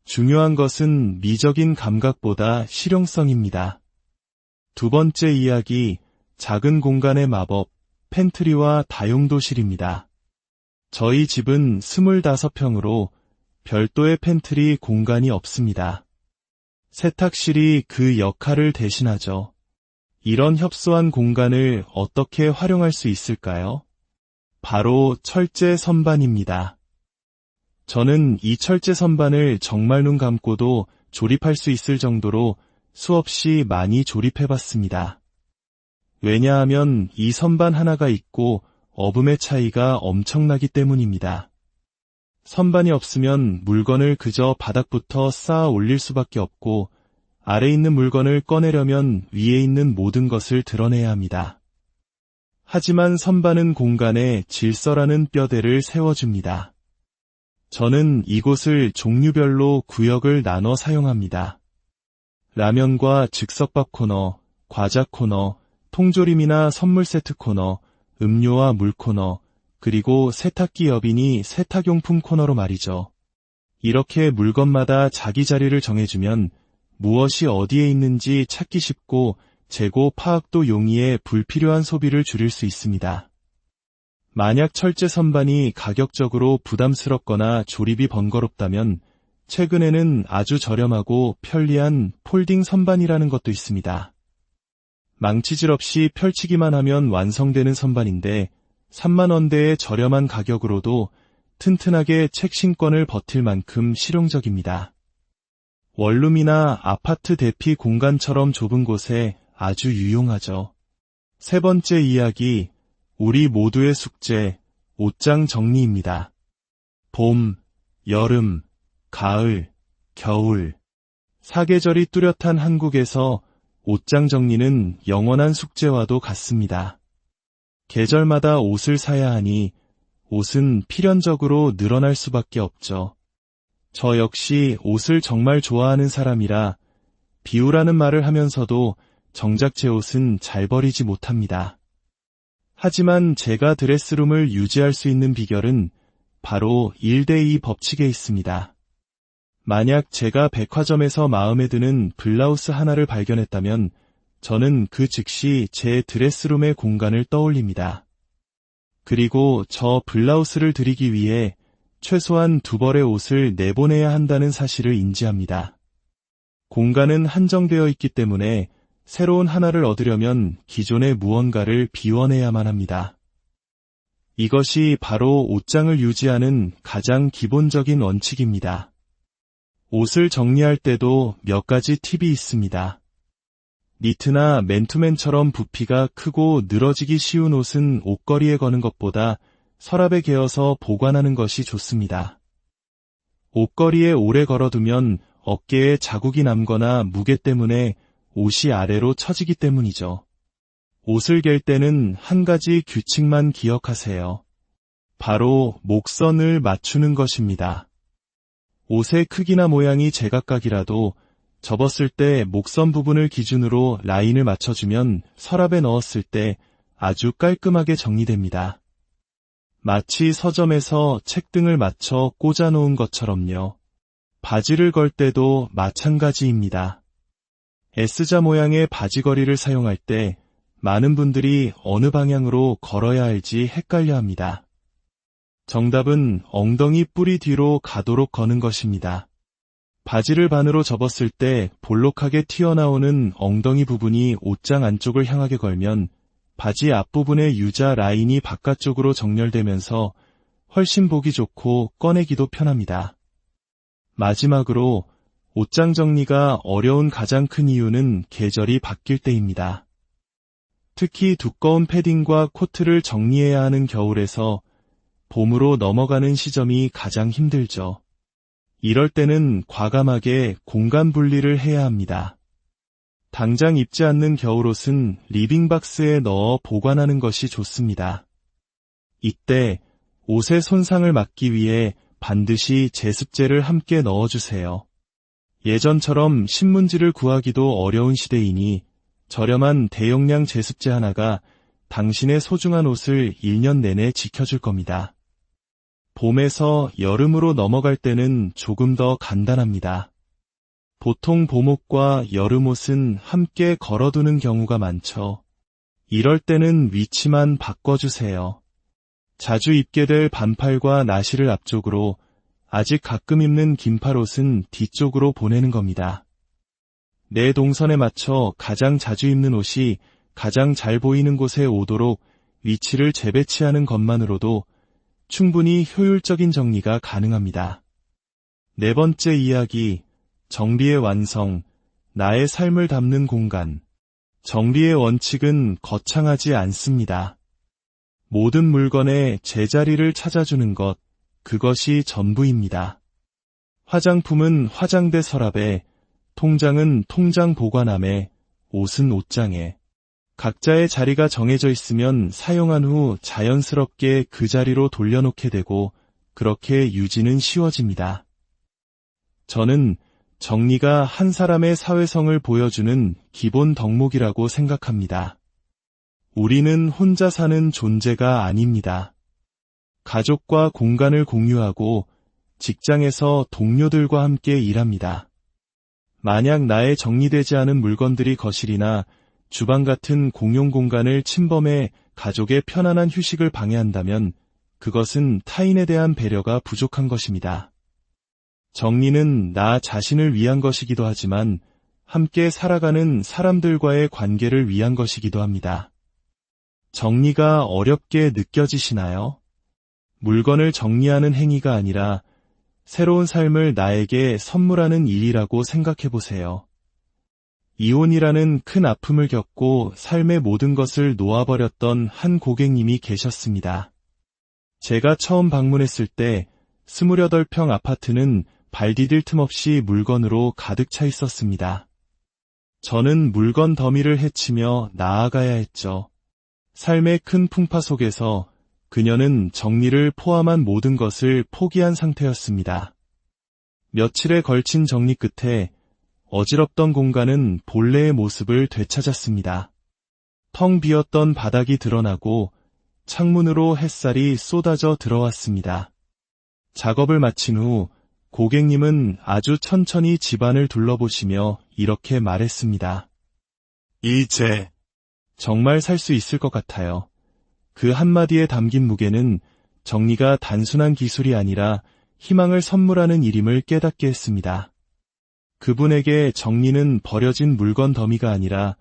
중요한 것은 미적인 감각보다 실용성입니다. 두 번째 이야기, 작은 공간의 마법, 팬트리와 다용도실입니다. 저희 집은 25평으로 별도의 팬트리 공간이 없습니다. 세탁실이 그 역할을 대신하죠. 이런 협소한 공간을 어떻게 활용할 수 있을까요? 바로 철제 선반입니다. 저는 이 철제 선반을 정말 눈 감고도 조립할 수 있을 정도로 수없이 많이 조립해봤습니다. 왜냐하면 이 선반 하나가 있고 어음의 차이가 엄청나기 때문입니다. 선반이 없으면 물건을 그저 바닥부터 쌓아 올릴 수밖에 없고 아래 있는 물건을 꺼내려면 위에 있는 모든 것을 드러내야 합니다. 하지만 선반은 공간에 질서라는 뼈대를 세워줍니다. 저는 이곳을 종류별로 구역을 나눠 사용합니다. 라면과 즉석밥 코너, 과자 코너, 통조림이나 선물 세트 코너, 음료와 물 코너, 그리고 세탁기 여빈이 세탁용품 코너로 말이죠. 이렇게 물건마다 자기 자리를 정해주면 무엇이 어디에 있는지 찾기 쉽고 재고 파악도 용이해 불필요한 소비를 줄일 수 있습니다. 만약 철제 선반이 가격적으로 부담스럽거나 조립이 번거롭다면 최근에는 아주 저렴하고 편리한 폴딩 선반이라는 것도 있습니다. 망치질 없이 펼치기만 하면 완성되는 선반인데 3만 원대의 저렴한 가격으로도 튼튼하게 책 신권을 버틸 만큼 실용적입니다. 원룸이나 아파트 대피 공간처럼 좁은 곳에 아주 유용하죠. 세 번째 이야기, 우리 모두의 숙제, 옷장 정리입니다. 봄, 여름, 가을, 겨울. 사계절이 뚜렷한 한국에서 옷장 정리는 영원한 숙제와도 같습니다. 계절마다 옷을 사야 하니 옷은 필연적으로 늘어날 수밖에 없죠. 저 역시 옷을 정말 좋아하는 사람이라 비우라는 말을 하면서도 정작 제 옷은 잘 버리지 못합니다. 하지만 제가 드레스룸을 유지할 수 있는 비결은 바로 1대2 법칙에 있습니다. 만약 제가 백화점에서 마음에 드는 블라우스 하나를 발견했다면 저는 그 즉시 제 드레스룸의 공간을 떠올립니다. 그리고 저 블라우스를 드리기 위해 최소한 2벌의 옷을 내보내야 한다는 사실을 인지합니다. 공간은 한정되어 있기 때문에 새로운 하나를 얻으려면 기존의 무언가를 비워내야만 합니다. 이것이 바로 옷장을 유지하는 가장 기본적인 원칙입니다. 옷을 정리할 때도 몇 가지 팁이 있습니다. 니트나 맨투맨처럼 부피가 크고 늘어지기 쉬운 옷은 옷걸이에 거는 것보다 서랍에 개어서 보관하는 것이 좋습니다. 옷걸이에 오래 걸어두면 어깨에 자국이 남거나 무게 때문에 옷이 아래로 처지기 때문이죠. 옷을 갤 때는 한 가지 규칙만 기억하세요. 바로 목선을 맞추는 것입니다. 옷의 크기나 모양이 제각각이라도 접었을 때 목선 부분을 기준으로 라인을 맞춰주면 서랍에 넣었을 때 아주 깔끔하게 정리됩니다. 마치 서점에서 책등을 맞춰 꽂아놓은 것처럼요. 바지를 걸 때도 마찬가지입니다. S자 모양의 바지걸이를 사용할 때 많은 분들이 어느 방향으로 걸어야 할지 헷갈려합니다. 정답은 엉덩이 뿌리 뒤로 가도록 거는 것입니다. 바지를 반으로 접었을 때 볼록하게 튀어나오는 엉덩이 부분이 옷장 안쪽을 향하게 걸면 바지 앞부분의 유자 라인이 바깥쪽으로 정렬되면서 훨씬 보기 좋고 꺼내기도 편합니다. 마지막으로 옷장 정리가 어려운 가장 큰 이유는 계절이 바뀔 때입니다. 특히 두꺼운 패딩과 코트를 정리해야 하는 겨울에서 봄으로 넘어가는 시점이 가장 힘들죠. 이럴 때는 과감하게 공간 분리를 해야 합니다. 당장 입지 않는 겨울옷은 리빙박스에 넣어 보관하는 것이 좋습니다. 이때 옷의 손상을 막기 위해 반드시 제습제를 함께 넣어주세요. 예전처럼 신문지를 구하기도 어려운 시대이니 저렴한 대용량 제습제 하나가 당신의 소중한 옷을 1년 내내 지켜줄 겁니다. 봄에서 여름으로 넘어갈 때는 조금 더 간단합니다. 보통 봄옷과 여름옷은 함께 걸어두는 경우가 많죠. 이럴 때는 위치만 바꿔주세요. 자주 입게 될 반팔과 나시를 앞쪽으로, 아직 가끔 입는 긴팔옷은 뒤쪽으로 보내는 겁니다. 내 동선에 맞춰 가장 자주 입는 옷이 가장 잘 보이는 곳에 오도록 위치를 재배치하는 것만으로도 충분히 효율적인 정리가 가능합니다. 네 번째 이야기, 정리의 완성, 나의 삶을 담는 공간. 정리의 원칙은 거창하지 않습니다. 모든 물건의 제자리를 찾아주는 것, 그것이 전부입니다. 화장품은 화장대 서랍에, 통장은 통장 보관함에, 옷은 옷장에. 각자의 자리가 정해져 있으면 사용한 후 자연스럽게 그 자리로 돌려놓게 되고 그렇게 유지는 쉬워집니다. 저는 정리가 한 사람의 사회성을 보여주는 기본 덕목이라고 생각합니다. 우리는 혼자 사는 존재가 아닙니다. 가족과 공간을 공유하고 직장에서 동료들과 함께 일합니다. 만약 나의 정리되지 않은 물건들이 거실이나 주방 같은 공용 공간을 침범해 가족의 편안한 휴식을 방해한다면 그것은 타인에 대한 배려가 부족한 것입니다. 정리는 나 자신을 위한 것이기도 하지만 함께 살아가는 사람들과의 관계를 위한 것이기도 합니다. 정리가 어렵게 느껴지시나요? 물건을 정리하는 행위가 아니라 새로운 삶을 나에게 선물하는 일이라고 생각해 보세요. 이혼이라는 큰 아픔을 겪고 삶의 모든 것을 놓아버렸던 한 고객님이 계셨습니다. 제가 처음 방문했을 때 28평 아파트는 발 디딜 틈 없이 물건으로 가득 차 있었습니다. 저는 물건 더미를 헤치며 나아가야 했죠. 삶의 큰 풍파 속에서 그녀는 정리를 포함한 모든 것을 포기한 상태였습니다. 며칠에 걸친 정리 끝에 어지럽던 공간은 본래의 모습을 되찾았습니다. 텅 비었던 바닥이 드러나고 창문으로 햇살이 쏟아져 들어왔습니다. 작업을 마친 후 고객님은 아주 천천히 집안을 둘러보시며 이렇게 말했습니다. 이제 정말 살 수 있을 것 같아요. 그 한마디에 담긴 무게는 정리가 단순한 기술이 아니라 희망을 선물하는 일임을 깨닫게 했습니다. 그분에게 정리는 버려진 물건 더미가 아니라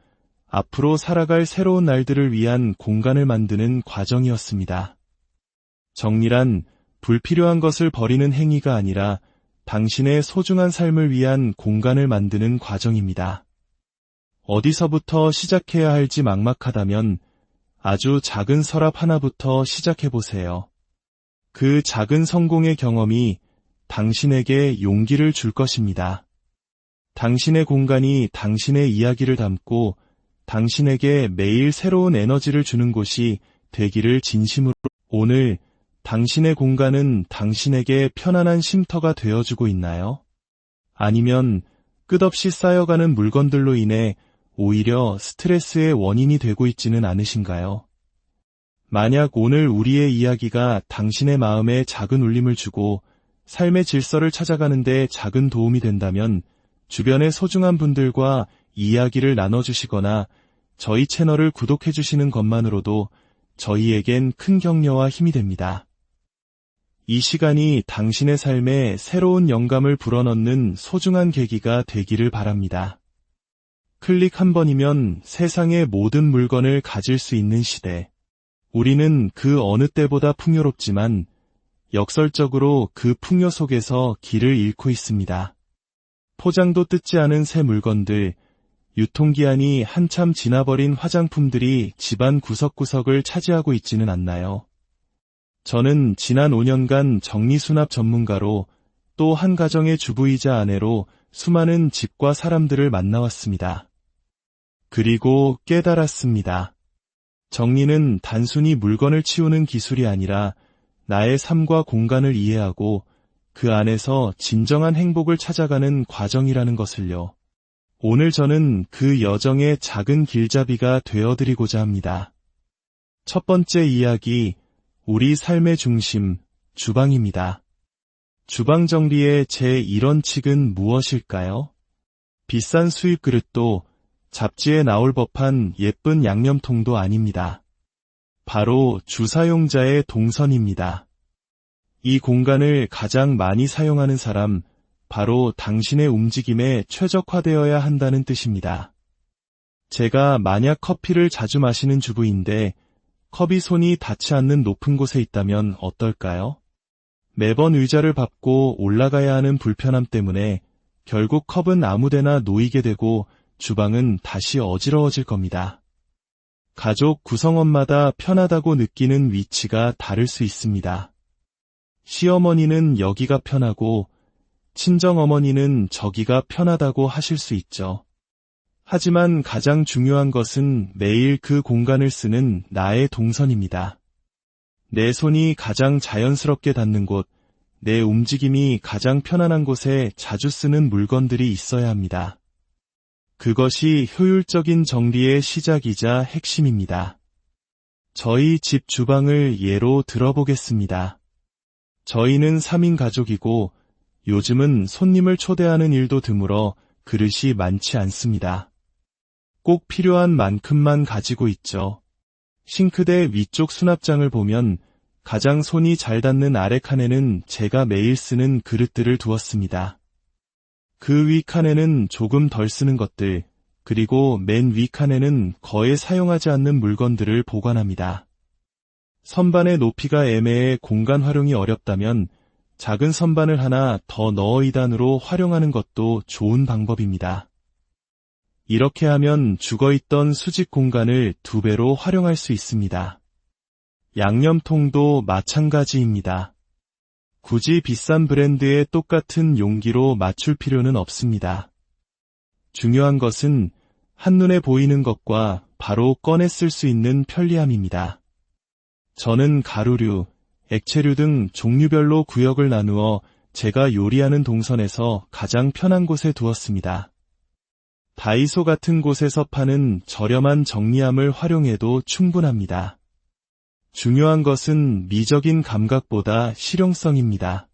앞으로 살아갈 새로운 날들을 위한 공간을 만드는 과정이었습니다. 정리란 불필요한 것을 버리는 행위가 아니라 당신의 소중한 삶을 위한 공간을 만드는 과정입니다. 어디서부터 시작해야 할지 막막하다면 아주 작은 서랍 하나부터 시작해보세요. 그 작은 성공의 경험이 당신에게 용기를 줄 것입니다. 당신의 공간이 당신의 이야기를 담고 당신에게 매일 새로운 에너지를 주는 곳이 되기를 진심으로. 오늘 당신의 공간은 당신에게 편안한 쉼터가 되어주고 있나요? 아니면 끝없이 쌓여가는 물건들로 인해 오히려 스트레스의 원인이 되고 있지는 않으신가요? 만약 오늘 우리의 이야기가 당신의 마음에 작은 울림을 주고 삶의 질서를 찾아가는 데 작은 도움이 된다면 주변의 소중한 분들과 이야기를 나눠주시거나 저희 채널을 구독해주시는 것만으로도 저희에겐 큰 격려와 힘이 됩니다. 이 시간이 당신의 삶에 새로운 영감을 불어넣는 소중한 계기가 되기를 바랍니다. 클릭 한 번이면 세상의 모든 물건을 가질 수 있는 시대. 우리는 그 어느 때보다 풍요롭지만 역설적으로 그 풍요 속에서 길을 잃고 있습니다. 포장도 뜯지 않은 새 물건들, 유통기한이 한참 지나버린 화장품들이 집안 구석구석을 차지하고 있지는 않나요? 저는 지난 5년간 정리수납 전문가로 또 한 가정의 주부이자 아내로 수많은 집과 사람들을 만나왔습니다. 그리고 깨달았습니다. 정리는 단순히 물건을 치우는 기술이 아니라 나의 삶과 공간을 이해하고 그 안에서 진정한 행복을 찾아가는 과정이라는 것을요. 오늘 저는 그 여정의 작은 길잡이가 되어드리고자 합니다. 첫 번째 이야기, 우리 삶의 중심, 주방입니다. 주방 정리의 제1원칙은 무엇일까요? 비싼 수입 그릇도 잡지에 나올 법한 예쁜 양념통도 아닙니다. 바로 주사용자의 동선입니다. 이 공간을 가장 많이 사용하는 사람, 바로 당신의 움직임에 최적화되어야 한다는 뜻입니다. 제가 만약 커피를 자주 마시는 주부인데 컵이 손이 닿지 않는 높은 곳에 있다면 어떨까요? 매번 의자를 밟고 올라가야 하는 불편함 때문에 결국 컵은 아무데나 놓이게 되고 주방은 다시 어지러워질 겁니다. 가족 구성원마다 편하다고 느끼는 위치가 다를 수 있습니다. 시어머니는 여기가 편하고 친정어머니는 저기가 편하다고 하실 수 있죠. 하지만 가장 중요한 것은 매일 그 공간을 쓰는 나의 동선입니다. 내 손이 가장 자연스럽게 닿는 곳, 내 움직임이 가장 편안한 곳에 자주 쓰는 물건들이 있어야 합니다. 그것이 효율적인 정리의 시작이자 핵심입니다. 저희 집 주방을 예로 들어보겠습니다. 저희는 3인 가족이고 요즘은 손님을 초대하는 일도 드물어 그릇이 많지 않습니다. 꼭 필요한 만큼만 가지고 있죠. 싱크대 위쪽 수납장을 보면 가장 손이 잘 닿는 아래 칸에는 제가 매일 쓰는 그릇들을 두었습니다. 그 위 칸에는 조금 덜 쓰는 것들, 그리고 맨 위 칸에는 거의 사용하지 않는 물건들을 보관합니다. 선반의 높이가 애매해 공간 활용이 어렵다면 작은 선반을 하나 더 넣어 2단으로 활용하는 것도 좋은 방법입니다. 이렇게 하면 죽어있던 수직 공간을 2배로 활용할 수 있습니다. 양념통도 마찬가지입니다. 굳이 비싼 브랜드의 똑같은 용기로 맞출 필요는 없습니다. 중요한 것은 한눈에 보이는 것과 바로 꺼내 쓸 수 있는 편리함입니다. 저는 가루류, 액체류 등 종류별로 구역을 나누어 제가 요리하는 동선에서 가장 편한 곳에 두었습니다. 다이소 같은 곳에서 파는 저렴한 정리함을 활용해도 충분합니다. 중요한 것은 미적인 감각보다 실용성입니다.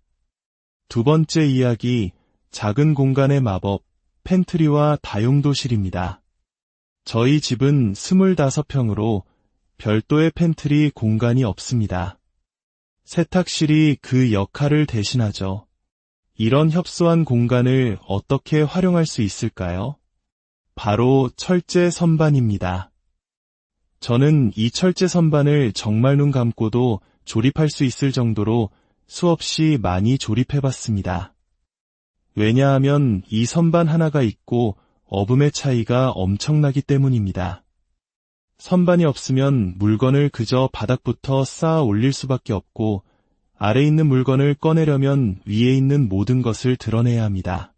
두 번째 이야기, 작은 공간의 마법, 팬트리와 다용도실입니다. 저희 집은 25평으로 별도의 팬트리 공간이 없습니다. 세탁실이 그 역할을 대신하죠. 이런 협소한 공간을 어떻게 활용할 수 있을까요? 바로 철제 선반입니다. 저는 이 철제 선반을 정말 눈 감고도 조립할 수 있을 정도로 수없이 많이 조립해봤습니다. 왜냐하면 이 선반 하나가 있고 어음의 차이가 엄청나기 때문입니다. 선반이 없으면 물건을 그저 바닥부터 쌓아 올릴 수밖에 없고 아래 있는 물건을 꺼내려면 위에 있는 모든 것을 드러내야 합니다.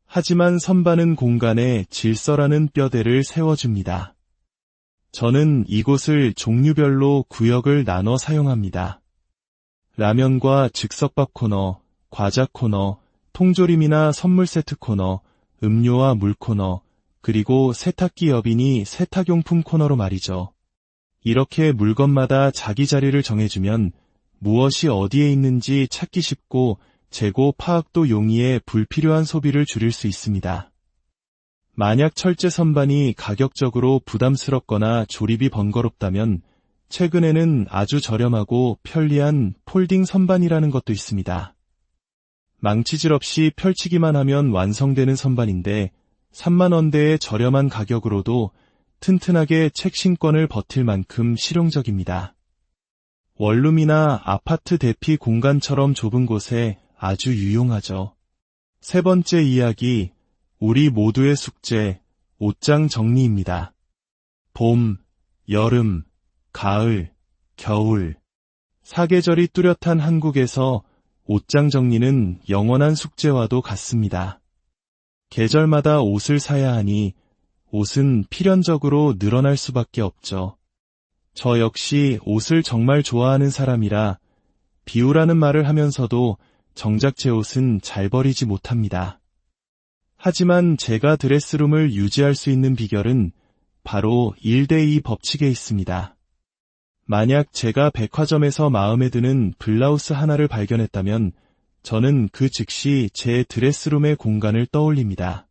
하지만 선반은 공간에 질서라는 뼈대를 세워줍니다. 저는 이곳을 종류별로 구역을 나눠 사용합니다. 라면과 즉석밥 코너, 과자 코너, 통조림이나 선물 세트 코너, 음료와 물 코너, 그리고 세탁기 여빈이 세탁용품 코너로 말이죠. 이렇게 물건마다 자기 자리를 정해주면 무엇이 어디에 있는지 찾기 쉽고 재고 파악도 용이해 불필요한 소비를 줄일 수 있습니다. 만약 철제 선반이 가격적으로 부담스럽거나 조립이 번거롭다면 최근에는 아주 저렴하고 편리한 폴딩 선반이라는 것도 있습니다. 망치질 없이 펼치기만 하면 완성되는 선반인데 3만원대의 저렴한 가격으로도 튼튼하게 책 신권을 버틸 만큼 실용적입니다. 원룸이나 아파트 대피 공간처럼 좁은 곳에 아주 유용하죠. 세 번째 이야기, 우리 모두의 숙제, 옷장 정리입니다. 봄, 여름, 가을, 겨울, 사계절이 뚜렷한 한국에서 옷장 정리는 영원한 숙제와도 같습니다. 계절마다 옷을 사야 하니 옷은 필연적으로 늘어날 수밖에 없죠. 저 역시 옷을 정말 좋아하는 사람이라 비우라는 말을 하면서도 정작 제 옷은 잘 버리지 못합니다. 하지만 제가 드레스룸을 유지할 수 있는 비결은 바로 1대2 법칙에 있습니다. 만약 제가 백화점에서 마음에 드는 블라우스 하나를 발견했다면 저는 그 즉시 제 드레스룸의 공간을 떠올립니다.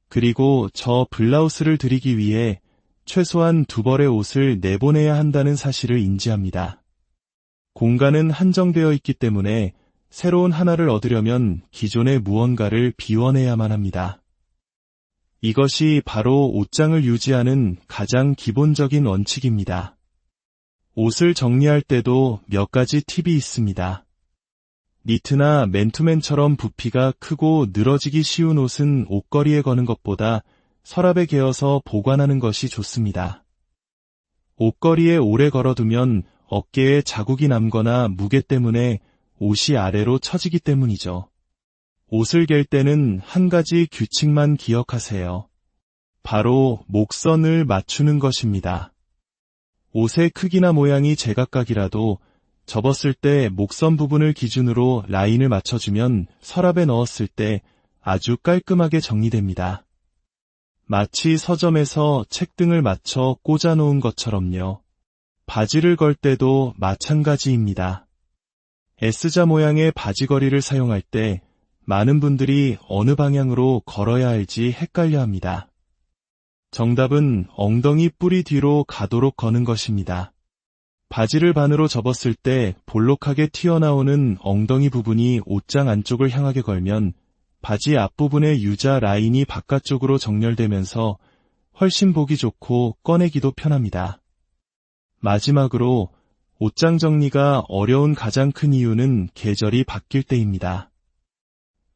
그리고 저 블라우스를 드리기 위해 최소한 2벌의 옷을 내보내야 한다는 사실을 인지합니다. 공간은 한정되어 있기 때문에 새로운 하나를 얻으려면 기존의 무언가를 비워내야만 합니다. 이것이 바로 옷장을 유지하는 가장 기본적인 원칙입니다. 옷을 정리할 때도 몇 가지 팁이 있습니다. 니트나 맨투맨처럼 부피가 크고 늘어지기 쉬운 옷은 옷걸이에 거는 것보다 서랍에 개어서 보관하는 것이 좋습니다. 옷걸이에 오래 걸어두면 어깨에 자국이 남거나 무게 때문에 옷이 아래로 처지기 때문이죠. 옷을 갤 때는 한 가지 규칙만 기억하세요. 바로 목선을 맞추는 것입니다. 옷의 크기나 모양이 제각각이라도 접었을 때 목선 부분을 기준으로 라인을 맞춰주면 서랍에 넣었을 때 아주 깔끔하게 정리됩니다. 마치 서점에서 책등을 맞춰 꽂아놓은 것처럼요. 바지를 걸 때도 마찬가지입니다. S자 모양의 바지걸이를 사용할 때 많은 분들이 어느 방향으로 걸어야 할지 헷갈려 합니다. 정답은 엉덩이 뿌리 뒤로 가도록 거는 것입니다. 바지를 반으로 접었을 때 볼록하게 튀어나오는 엉덩이 부분이 옷장 안쪽을 향하게 걸면 바지 앞부분의 유자 라인이 바깥쪽으로 정렬되면서 훨씬 보기 좋고 꺼내기도 편합니다. 마지막으로 옷장 정리가 어려운 가장 큰 이유는 계절이 바뀔 때입니다.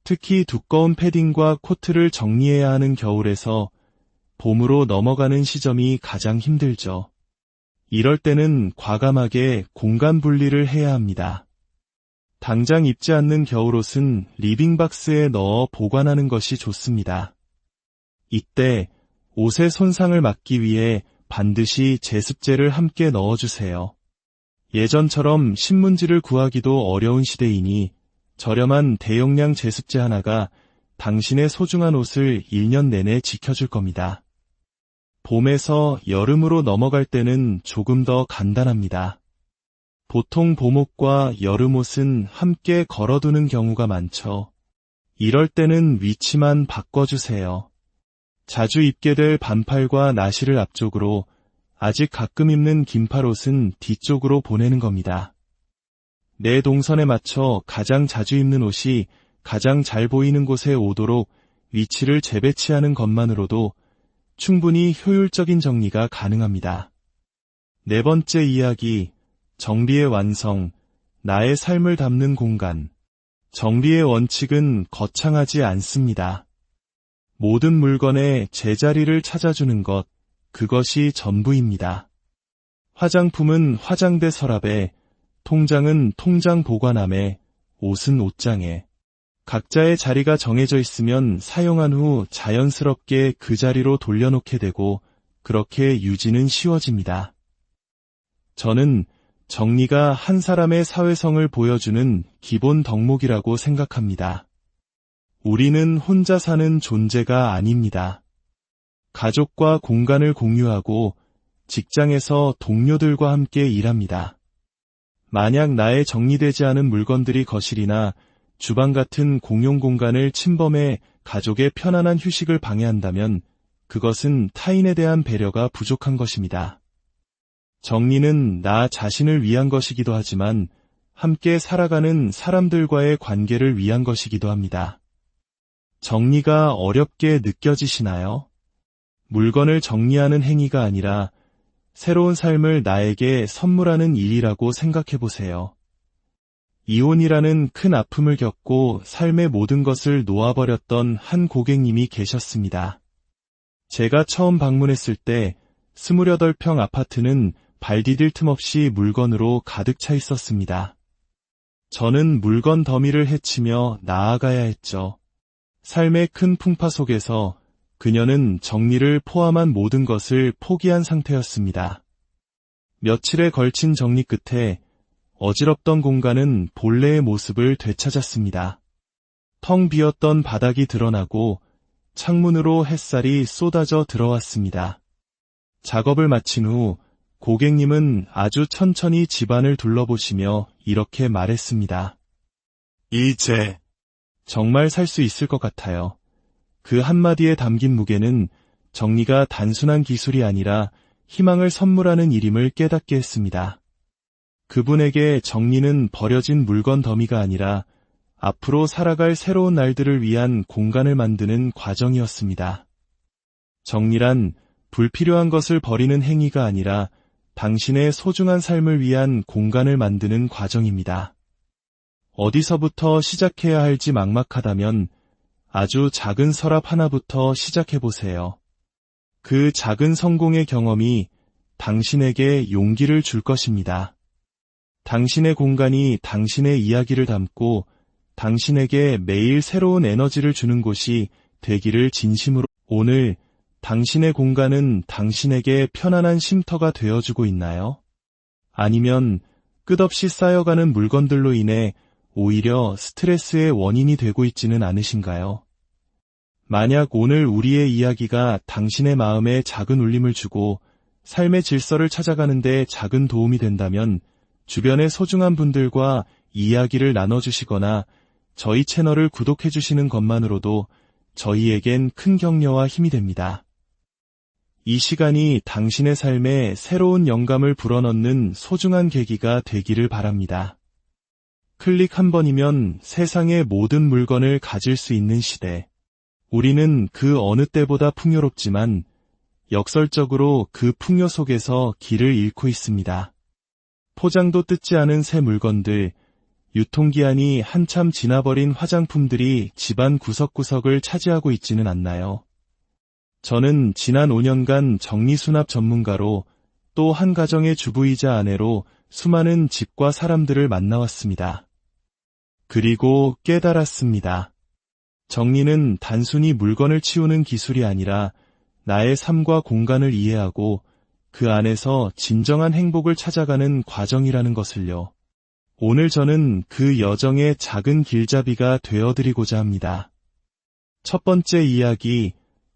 특히 두꺼운 패딩과 코트를 정리해야 하는 겨울에서 봄으로 넘어가는 시점이 가장 힘들죠. 이럴 때는 과감하게 공간 분리를 해야 합니다. 당장 입지 않는 겨울옷은 리빙박스에 넣어 보관하는 것이 좋습니다. 이때 옷의 손상을 막기 위해 반드시 제습제를 함께 넣어주세요. 예전처럼 신문지를 구하기도 어려운 시대이니 저렴한 대용량 제습제 하나가 당신의 소중한 옷을 1년 내내 지켜줄 겁니다. 봄에서 여름으로 넘어갈 때는 조금 더 간단합니다. 보통 봄옷과 여름옷은 함께 걸어두는 경우가 많죠. 이럴 때는 위치만 바꿔주세요. 자주 입게 될 반팔과 나시를 앞쪽으로, 아직 가끔 입는 긴팔옷은 뒤쪽으로 보내는 겁니다. 내 동선에 맞춰 가장 자주 입는 옷이 가장 잘 보이는 곳에 오도록 위치를 재배치하는 것만으로도 충분히 효율적인 정리가 가능합니다. 네 번째 이야기, 정비의 완성, 나의 삶을 담는 공간. 정비의 원칙은 거창하지 않습니다. 모든 물건의 제자리를 찾아주는 것, 그것이 전부입니다. 화장품은 화장대 서랍에, 통장은 통장 보관함에, 옷은 옷장에. 각자의 자리가 정해져 있으면 사용한 후 자연스럽게 그 자리로 돌려놓게 되고 그렇게 유지는 쉬워집니다. 저는 정리가 한 사람의 사회성을 보여주는 기본 덕목이라고 생각합니다. 우리는 혼자 사는 존재가 아닙니다. 가족과 공간을 공유하고 직장에서 동료들과 함께 일합니다. 만약 나의 정리되지 않은 물건들이 거실이나 주방 같은 공용 공간을 침범해 가족의 편안한 휴식을 방해한다면 그것은 타인에 대한 배려가 부족한 것입니다. 정리는 나 자신을 위한 것이기도 하지만 함께 살아가는 사람들과의 관계를 위한 것이기도 합니다. 정리가 어렵게 느껴지시나요? 물건을 정리하는 행위가 아니라 새로운 삶을 나에게 선물하는 일이라고 생각해 보세요. 이혼이라는 큰 아픔을 겪고 삶의 모든 것을 놓아버렸던 한 고객님이 계셨습니다. 제가 처음 방문했을 때 28평 아파트는 발 디딜 틈 없이 물건으로 가득 차 있었습니다. 저는 물건 더미를 헤치며 나아가야 했죠. 삶의 큰 풍파 속에서 그녀는 정리를 포함한 모든 것을 포기한 상태였습니다. 며칠에 걸친 정리 끝에 어지럽던 공간은 본래의 모습을 되찾았습니다. 텅 비었던 바닥이 드러나고 창문으로 햇살이 쏟아져 들어왔습니다. 작업을 마친 후 고객님은 아주 천천히 집안을 둘러보시며 이렇게 말했습니다. 이제 정말 살 수 있을 것 같아요. 그 한마디에 담긴 무게는 정리가 단순한 기술이 아니라 희망을 선물하는 일임을 깨닫게 했습니다. 그분에게 정리는 버려진 물건 더미가 아니라 앞으로 살아갈 새로운 날들을 위한 공간을 만드는 과정이었습니다. 정리란 불필요한 것을 버리는 행위가 아니라 당신의 소중한 삶을 위한 공간을 만드는 과정입니다. 어디서부터 시작해야 할지 막막하다면 아주 작은 서랍 하나부터 시작해보세요. 그 작은 성공의 경험이 당신에게 용기를 줄 것입니다. 당신의 공간이 당신의 이야기를 담고 당신에게 매일 새로운 에너지를 주는 곳이 되기를 진심으로. 오늘 당신의 공간은 당신에게 편안한 쉼터가 되어주고 있나요? 아니면 끝없이 쌓여가는 물건들로 인해 오히려 스트레스의 원인이 되고 있지는 않으신가요? 만약 오늘 우리의 이야기가 당신의 마음에 작은 울림을 주고 삶의 질서를 찾아가는데 작은 도움이 된다면 주변의 소중한 분들과 이야기를 나눠주시거나 저희 채널을 구독해주시는 것만으로도 저희에겐 큰 격려와 힘이 됩니다. 이 시간이 당신의 삶에 새로운 영감을 불어넣는 소중한 계기가 되기를 바랍니다. 클릭 한 번이면 세상의 모든 물건을 가질 수 있는 시대. 우리는 그 어느 때보다 풍요롭지만 역설적으로 그 풍요 속에서 길을 잃고 있습니다. 포장도 뜯지 않은 새 물건들, 유통기한이 한참 지나버린 화장품들이 집안 구석구석을 차지하고 있지는 않나요? 저는 지난 5년간 정리수납 전문가로 또 한 가정의 주부이자 아내로 수많은 집과 사람들을 만나왔습니다. 그리고 깨달았습니다. 정리는 단순히 물건을 치우는 기술이 아니라 나의 삶과 공간을 이해하고 그 안에서 진정한 행복을 찾아가는 과정이라는 것을요. 오늘 저는 그 여정의 작은 길잡이가 되어드리고자 합니다. 첫 번째 이야기,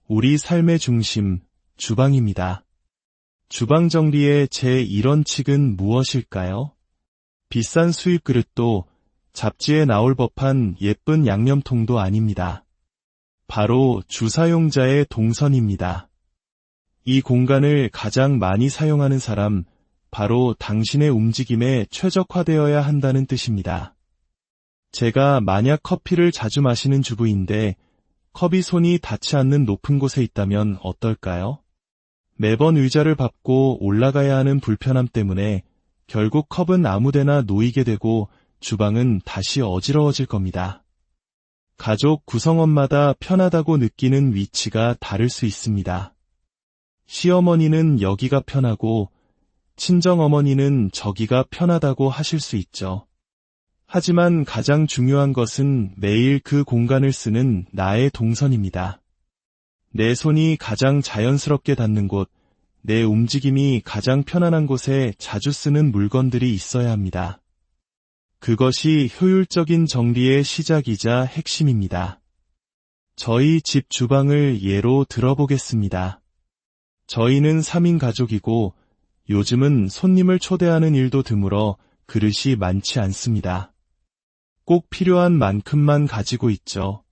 우리 삶의 중심, 주방입니다. 주방 정리의 제1원칙은 무엇일까요? 비싼 수입 그릇도 잡지에 나올 법한 예쁜 양념통도 아닙니다. 바로 주사용자의 동선입니다. 이 공간을 가장 많이 사용하는 사람, 바로 당신의 움직임에 최적화되어야 한다는 뜻입니다. 제가 만약 커피를 자주 마시는 주부인데 컵이 손이 닿지 않는 높은 곳에 있다면 어떨까요? 매번 의자를 밟고 올라가야 하는 불편함 때문에 결국 컵은 아무데나 놓이게 되고 주방은 다시 어지러워질 겁니다. 가족 구성원마다 편하다고 느끼는 위치가 다를 수 있습니다. 시어머니는 여기가 편하고 친정어머니는 저기가 편하다고 하실 수 있죠. 하지만 가장 중요한 것은 매일 그 공간을 쓰는 나의 동선입니다. 내 손이 가장 자연스럽게 닿는 곳, 내 움직임이 가장 편안한 곳에 자주 쓰는 물건들이 있어야 합니다. 그것이 효율적인 정리의 시작이자 핵심입니다. 저희 집 주방을 예로 들어보겠습니다. 저희는 3인 가족이고 요즘은 손님을 초대하는 일도 드물어 그릇이 많지 않습니다. 꼭 필요한 만큼만 가지고 있죠.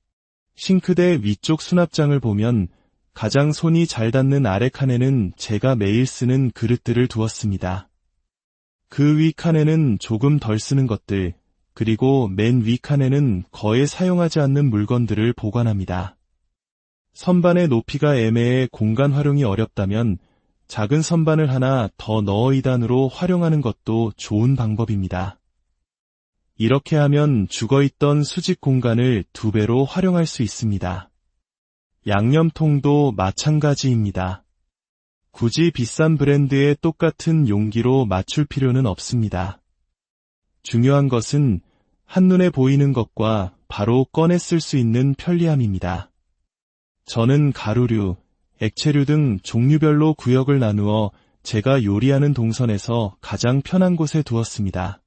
싱크대 위쪽 수납장을 보면 가장 손이 잘 닿는 아래 칸에는 제가 매일 쓰는 그릇들을 두었습니다. 그 위 칸에는 조금 덜 쓰는 것들, 그리고 맨 위 칸에는 거의 사용하지 않는 물건들을 보관합니다. 선반의 높이가 애매해 공간 활용이 어렵다면 작은 선반을 하나 더 넣어 2단으로 활용하는 것도 좋은 방법입니다. 이렇게 하면 죽어있던 수직 공간을 2배로 활용할 수 있습니다. 양념통도 마찬가지입니다. 굳이 비싼 브랜드의 똑같은 용기로 맞출 필요는 없습니다. 중요한 것은 한눈에 보이는 것과 바로 꺼내 쓸 수 있는 편리함입니다. 저는 가루류, 액체류 등 종류별로 구역을 나누어 제가 요리하는 동선에서 가장 편한 곳에 두었습니다.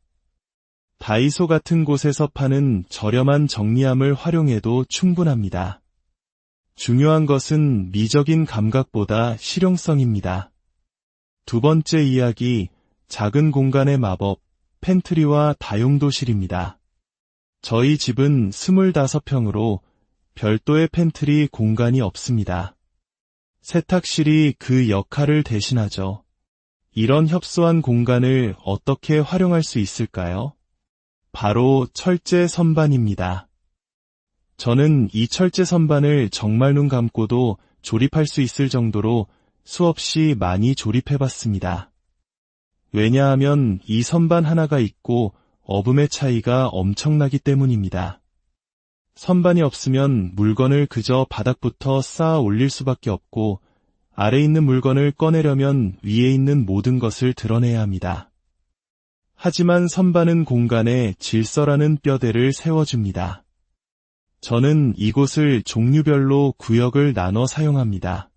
다이소 같은 곳에서 파는 저렴한 정리함을 활용해도 충분합니다. 중요한 것은 미적인 감각보다 실용성입니다. 두 번째 이야기, 작은 공간의 마법, 팬트리와 다용도실입니다. 저희 집은 25평으로 별도의 팬트리 공간이 없습니다. 세탁실이 그 역할을 대신하죠. 이런 협소한 공간을 어떻게 활용할 수 있을까요? 바로 철제 선반입니다. 저는 이 철제 선반을 정말 눈 감고도 조립할 수 있을 정도로 수없이 많이 조립해봤습니다. 왜냐하면 이 선반 하나가 있고 어음의 차이가 엄청나기 때문입니다. 선반이 없으면 물건을 그저 바닥부터 쌓아 올릴 수밖에 없고 아래 있는 물건을 꺼내려면 위에 있는 모든 것을 드러내야 합니다. 하지만 선반은 공간에 질서라는 뼈대를 세워줍니다. 저는 이곳을 종류별로 구역을 나눠 사용합니다.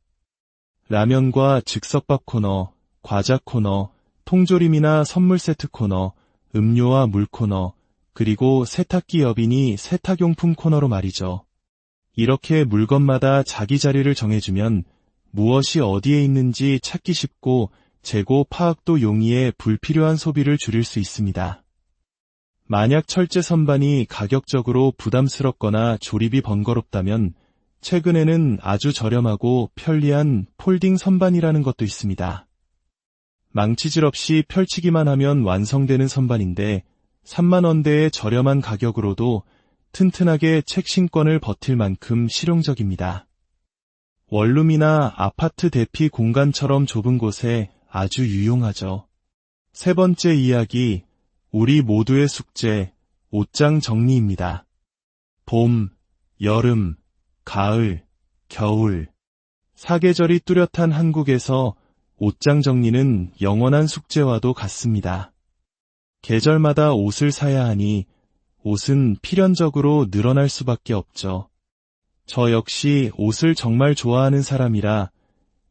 라면과 즉석밥 코너, 과자 코너, 통조림이나 선물 세트 코너, 음료와 물 코너, 그리고 세탁기 여빈이 세탁용품 코너로 말이죠. 이렇게 물건마다 자기 자리를 정해주면 무엇이 어디에 있는지 찾기 쉽고 재고 파악도 용이해 불필요한 소비를 줄일 수 있습니다. 만약 철제 선반이 가격적으로 부담스럽거나 조립이 번거롭다면 최근에는 아주 저렴하고 편리한 폴딩 선반이라는 것도 있습니다. 망치질 없이 펼치기만 하면 완성되는 선반인데 3만 원대의 저렴한 가격으로도 튼튼하게 책 신권을 버틸 만큼 실용적입니다. 원룸이나 아파트 대피 공간처럼 좁은 곳에 아주 유용하죠. 세 번째 이야기, 우리 모두의 숙제, 옷장 정리입니다. 봄, 여름, 가을, 겨울. 사계절이 뚜렷한 한국에서 옷장 정리는 영원한 숙제와도 같습니다. 계절마다 옷을 사야 하니 옷은 필연적으로 늘어날 수밖에 없죠. 저 역시 옷을 정말 좋아하는 사람이라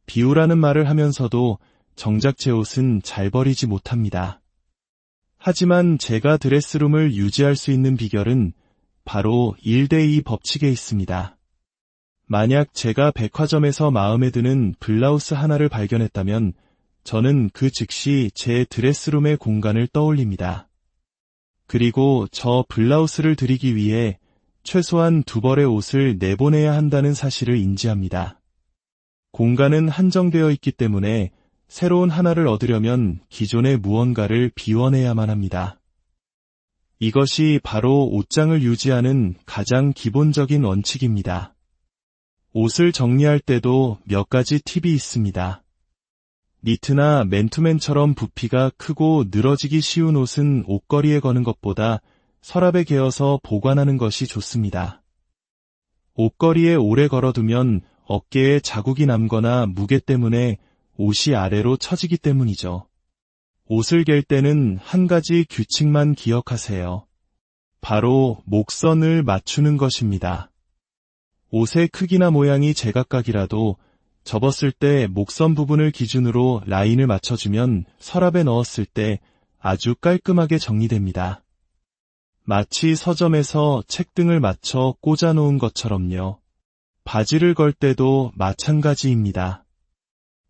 비우라는 말을 하면서도 정작 제 옷은 잘 버리지 못합니다. 하지만 제가 드레스룸을 유지할 수 있는 비결은 바로 1대2 법칙에 있습니다. 만약 제가 백화점에서 마음에 드는 블라우스 하나를 발견했다면 저는 그 즉시 제 드레스룸의 공간을 떠올립니다. 그리고 저 블라우스를 드리기 위해 최소한 2벌의 옷을 내보내야 한다는 사실을 인지합니다. 공간은 한정되어 있기 때문에 새로운 하나를 얻으려면 기존의 무언가를 비워내야만 합니다. 이것이 바로 옷장을 유지하는 가장 기본적인 원칙입니다. 옷을 정리할 때도 몇 가지 팁이 있습니다. 니트나 맨투맨처럼 부피가 크고 늘어지기 쉬운 옷은 옷걸이에 거는 것보다 서랍에 개어서 보관하는 것이 좋습니다. 옷걸이에 오래 걸어두면 어깨에 자국이 남거나 무게 때문에 옷이 아래로 처지기 때문이죠. 옷을 갤 때는 한 가지 규칙만 기억하세요. 바로 목선을 맞추는 것입니다. 옷의 크기나 모양이 제각각이라도 접었을 때 목선 부분을 기준으로 라인을 맞춰주면 서랍에 넣었을 때 아주 깔끔하게 정리됩니다. 마치 서점에서 책등을 맞춰 꽂아놓은 것처럼요. 바지를 걸 때도 마찬가지입니다.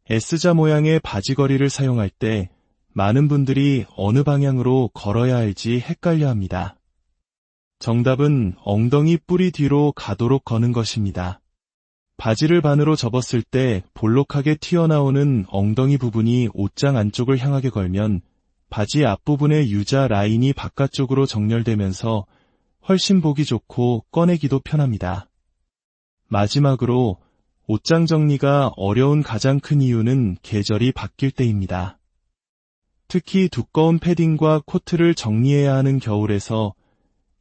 S자 모양의 바지걸이를 사용할 때 많은 분들이 어느 방향으로 걸어야 할지 헷갈려합니다. 정답은 엉덩이 뿌리 뒤로 가도록 거는 것입니다. 바지를 반으로 접었을 때 볼록하게 튀어나오는 엉덩이 부분이 옷장 안쪽을 향하게 걸면 바지 앞부분의 유자 라인이 바깥쪽으로 정렬되면서 훨씬 보기 좋고 꺼내기도 편합니다. 마지막으로 옷장 정리가 어려운 가장 큰 이유는 계절이 바뀔 때입니다. 특히 두꺼운 패딩과 코트를 정리해야 하는 겨울에서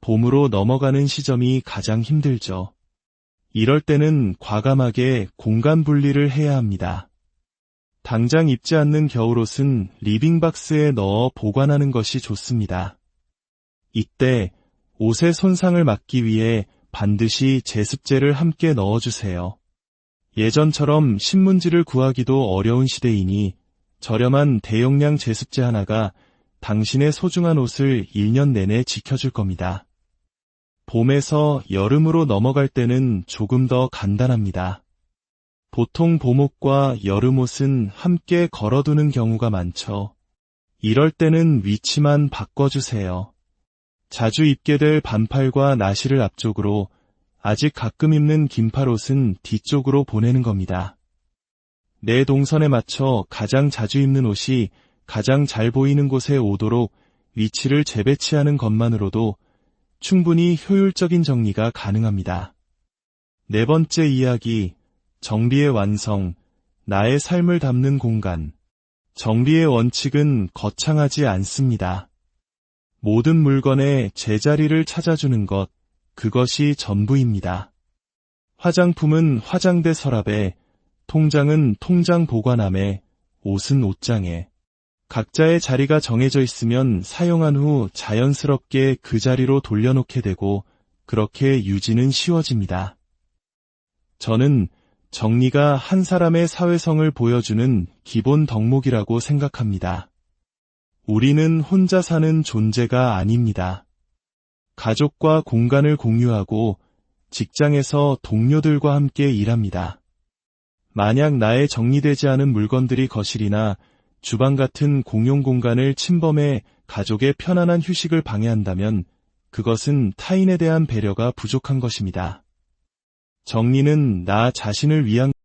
봄으로 넘어가는 시점이 가장 힘들죠. 이럴 때는 과감하게 공간 분리를 해야 합니다. 당장 입지 않는 겨울옷은 리빙박스에 넣어 보관하는 것이 좋습니다. 이때 옷의 손상을 막기 위해 반드시 제습제를 함께 넣어주세요. 예전처럼 신문지를 구하기도 어려운 시대이니 저렴한 대용량 제습제 하나가 당신의 소중한 옷을 1년 내내 지켜줄 겁니다. 봄에서 여름으로 넘어갈 때는 조금 더 간단합니다. 보통 봄옷과 여름옷은 함께 걸어두는 경우가 많죠. 이럴 때는 위치만 바꿔주세요. 자주 입게 될 반팔과 나시를 앞쪽으로, 아직 가끔 입는 긴팔옷은 뒤쪽으로 보내는 겁니다. 내 동선에 맞춰 가장 자주 입는 옷이 가장 잘 보이는 곳에 오도록 위치를 재배치하는 것만으로도 충분히 효율적인 정리가 가능합니다. 네 번째 이야기, 정리의 완성, 나의 삶을 담는 공간. 정리의 원칙은 거창하지 않습니다. 모든 물건의 제자리를 찾아주는 것, 그것이 전부입니다. 화장품은 화장대 서랍에, 통장은 통장 보관함에, 옷은 옷장에. 각자의 자리가 정해져 있으면 사용한 후 자연스럽게 그 자리로 돌려놓게 되고 그렇게 유지는 쉬워집니다. 저는 정리가 한 사람의 사회성을 보여주는 기본 덕목이라고 생각합니다. 우리는 혼자 사는 존재가 아닙니다. 가족과 공간을 공유하고 직장에서 동료들과 함께 일합니다. 만약 나의 정리되지 않은 물건들이 거실이나 주방 같은 공용 공간을 침범해 가족의 편안한 휴식을 방해한다면 그것은 타인에 대한 배려가 부족한 것입니다. 정리는 나 자신을 위한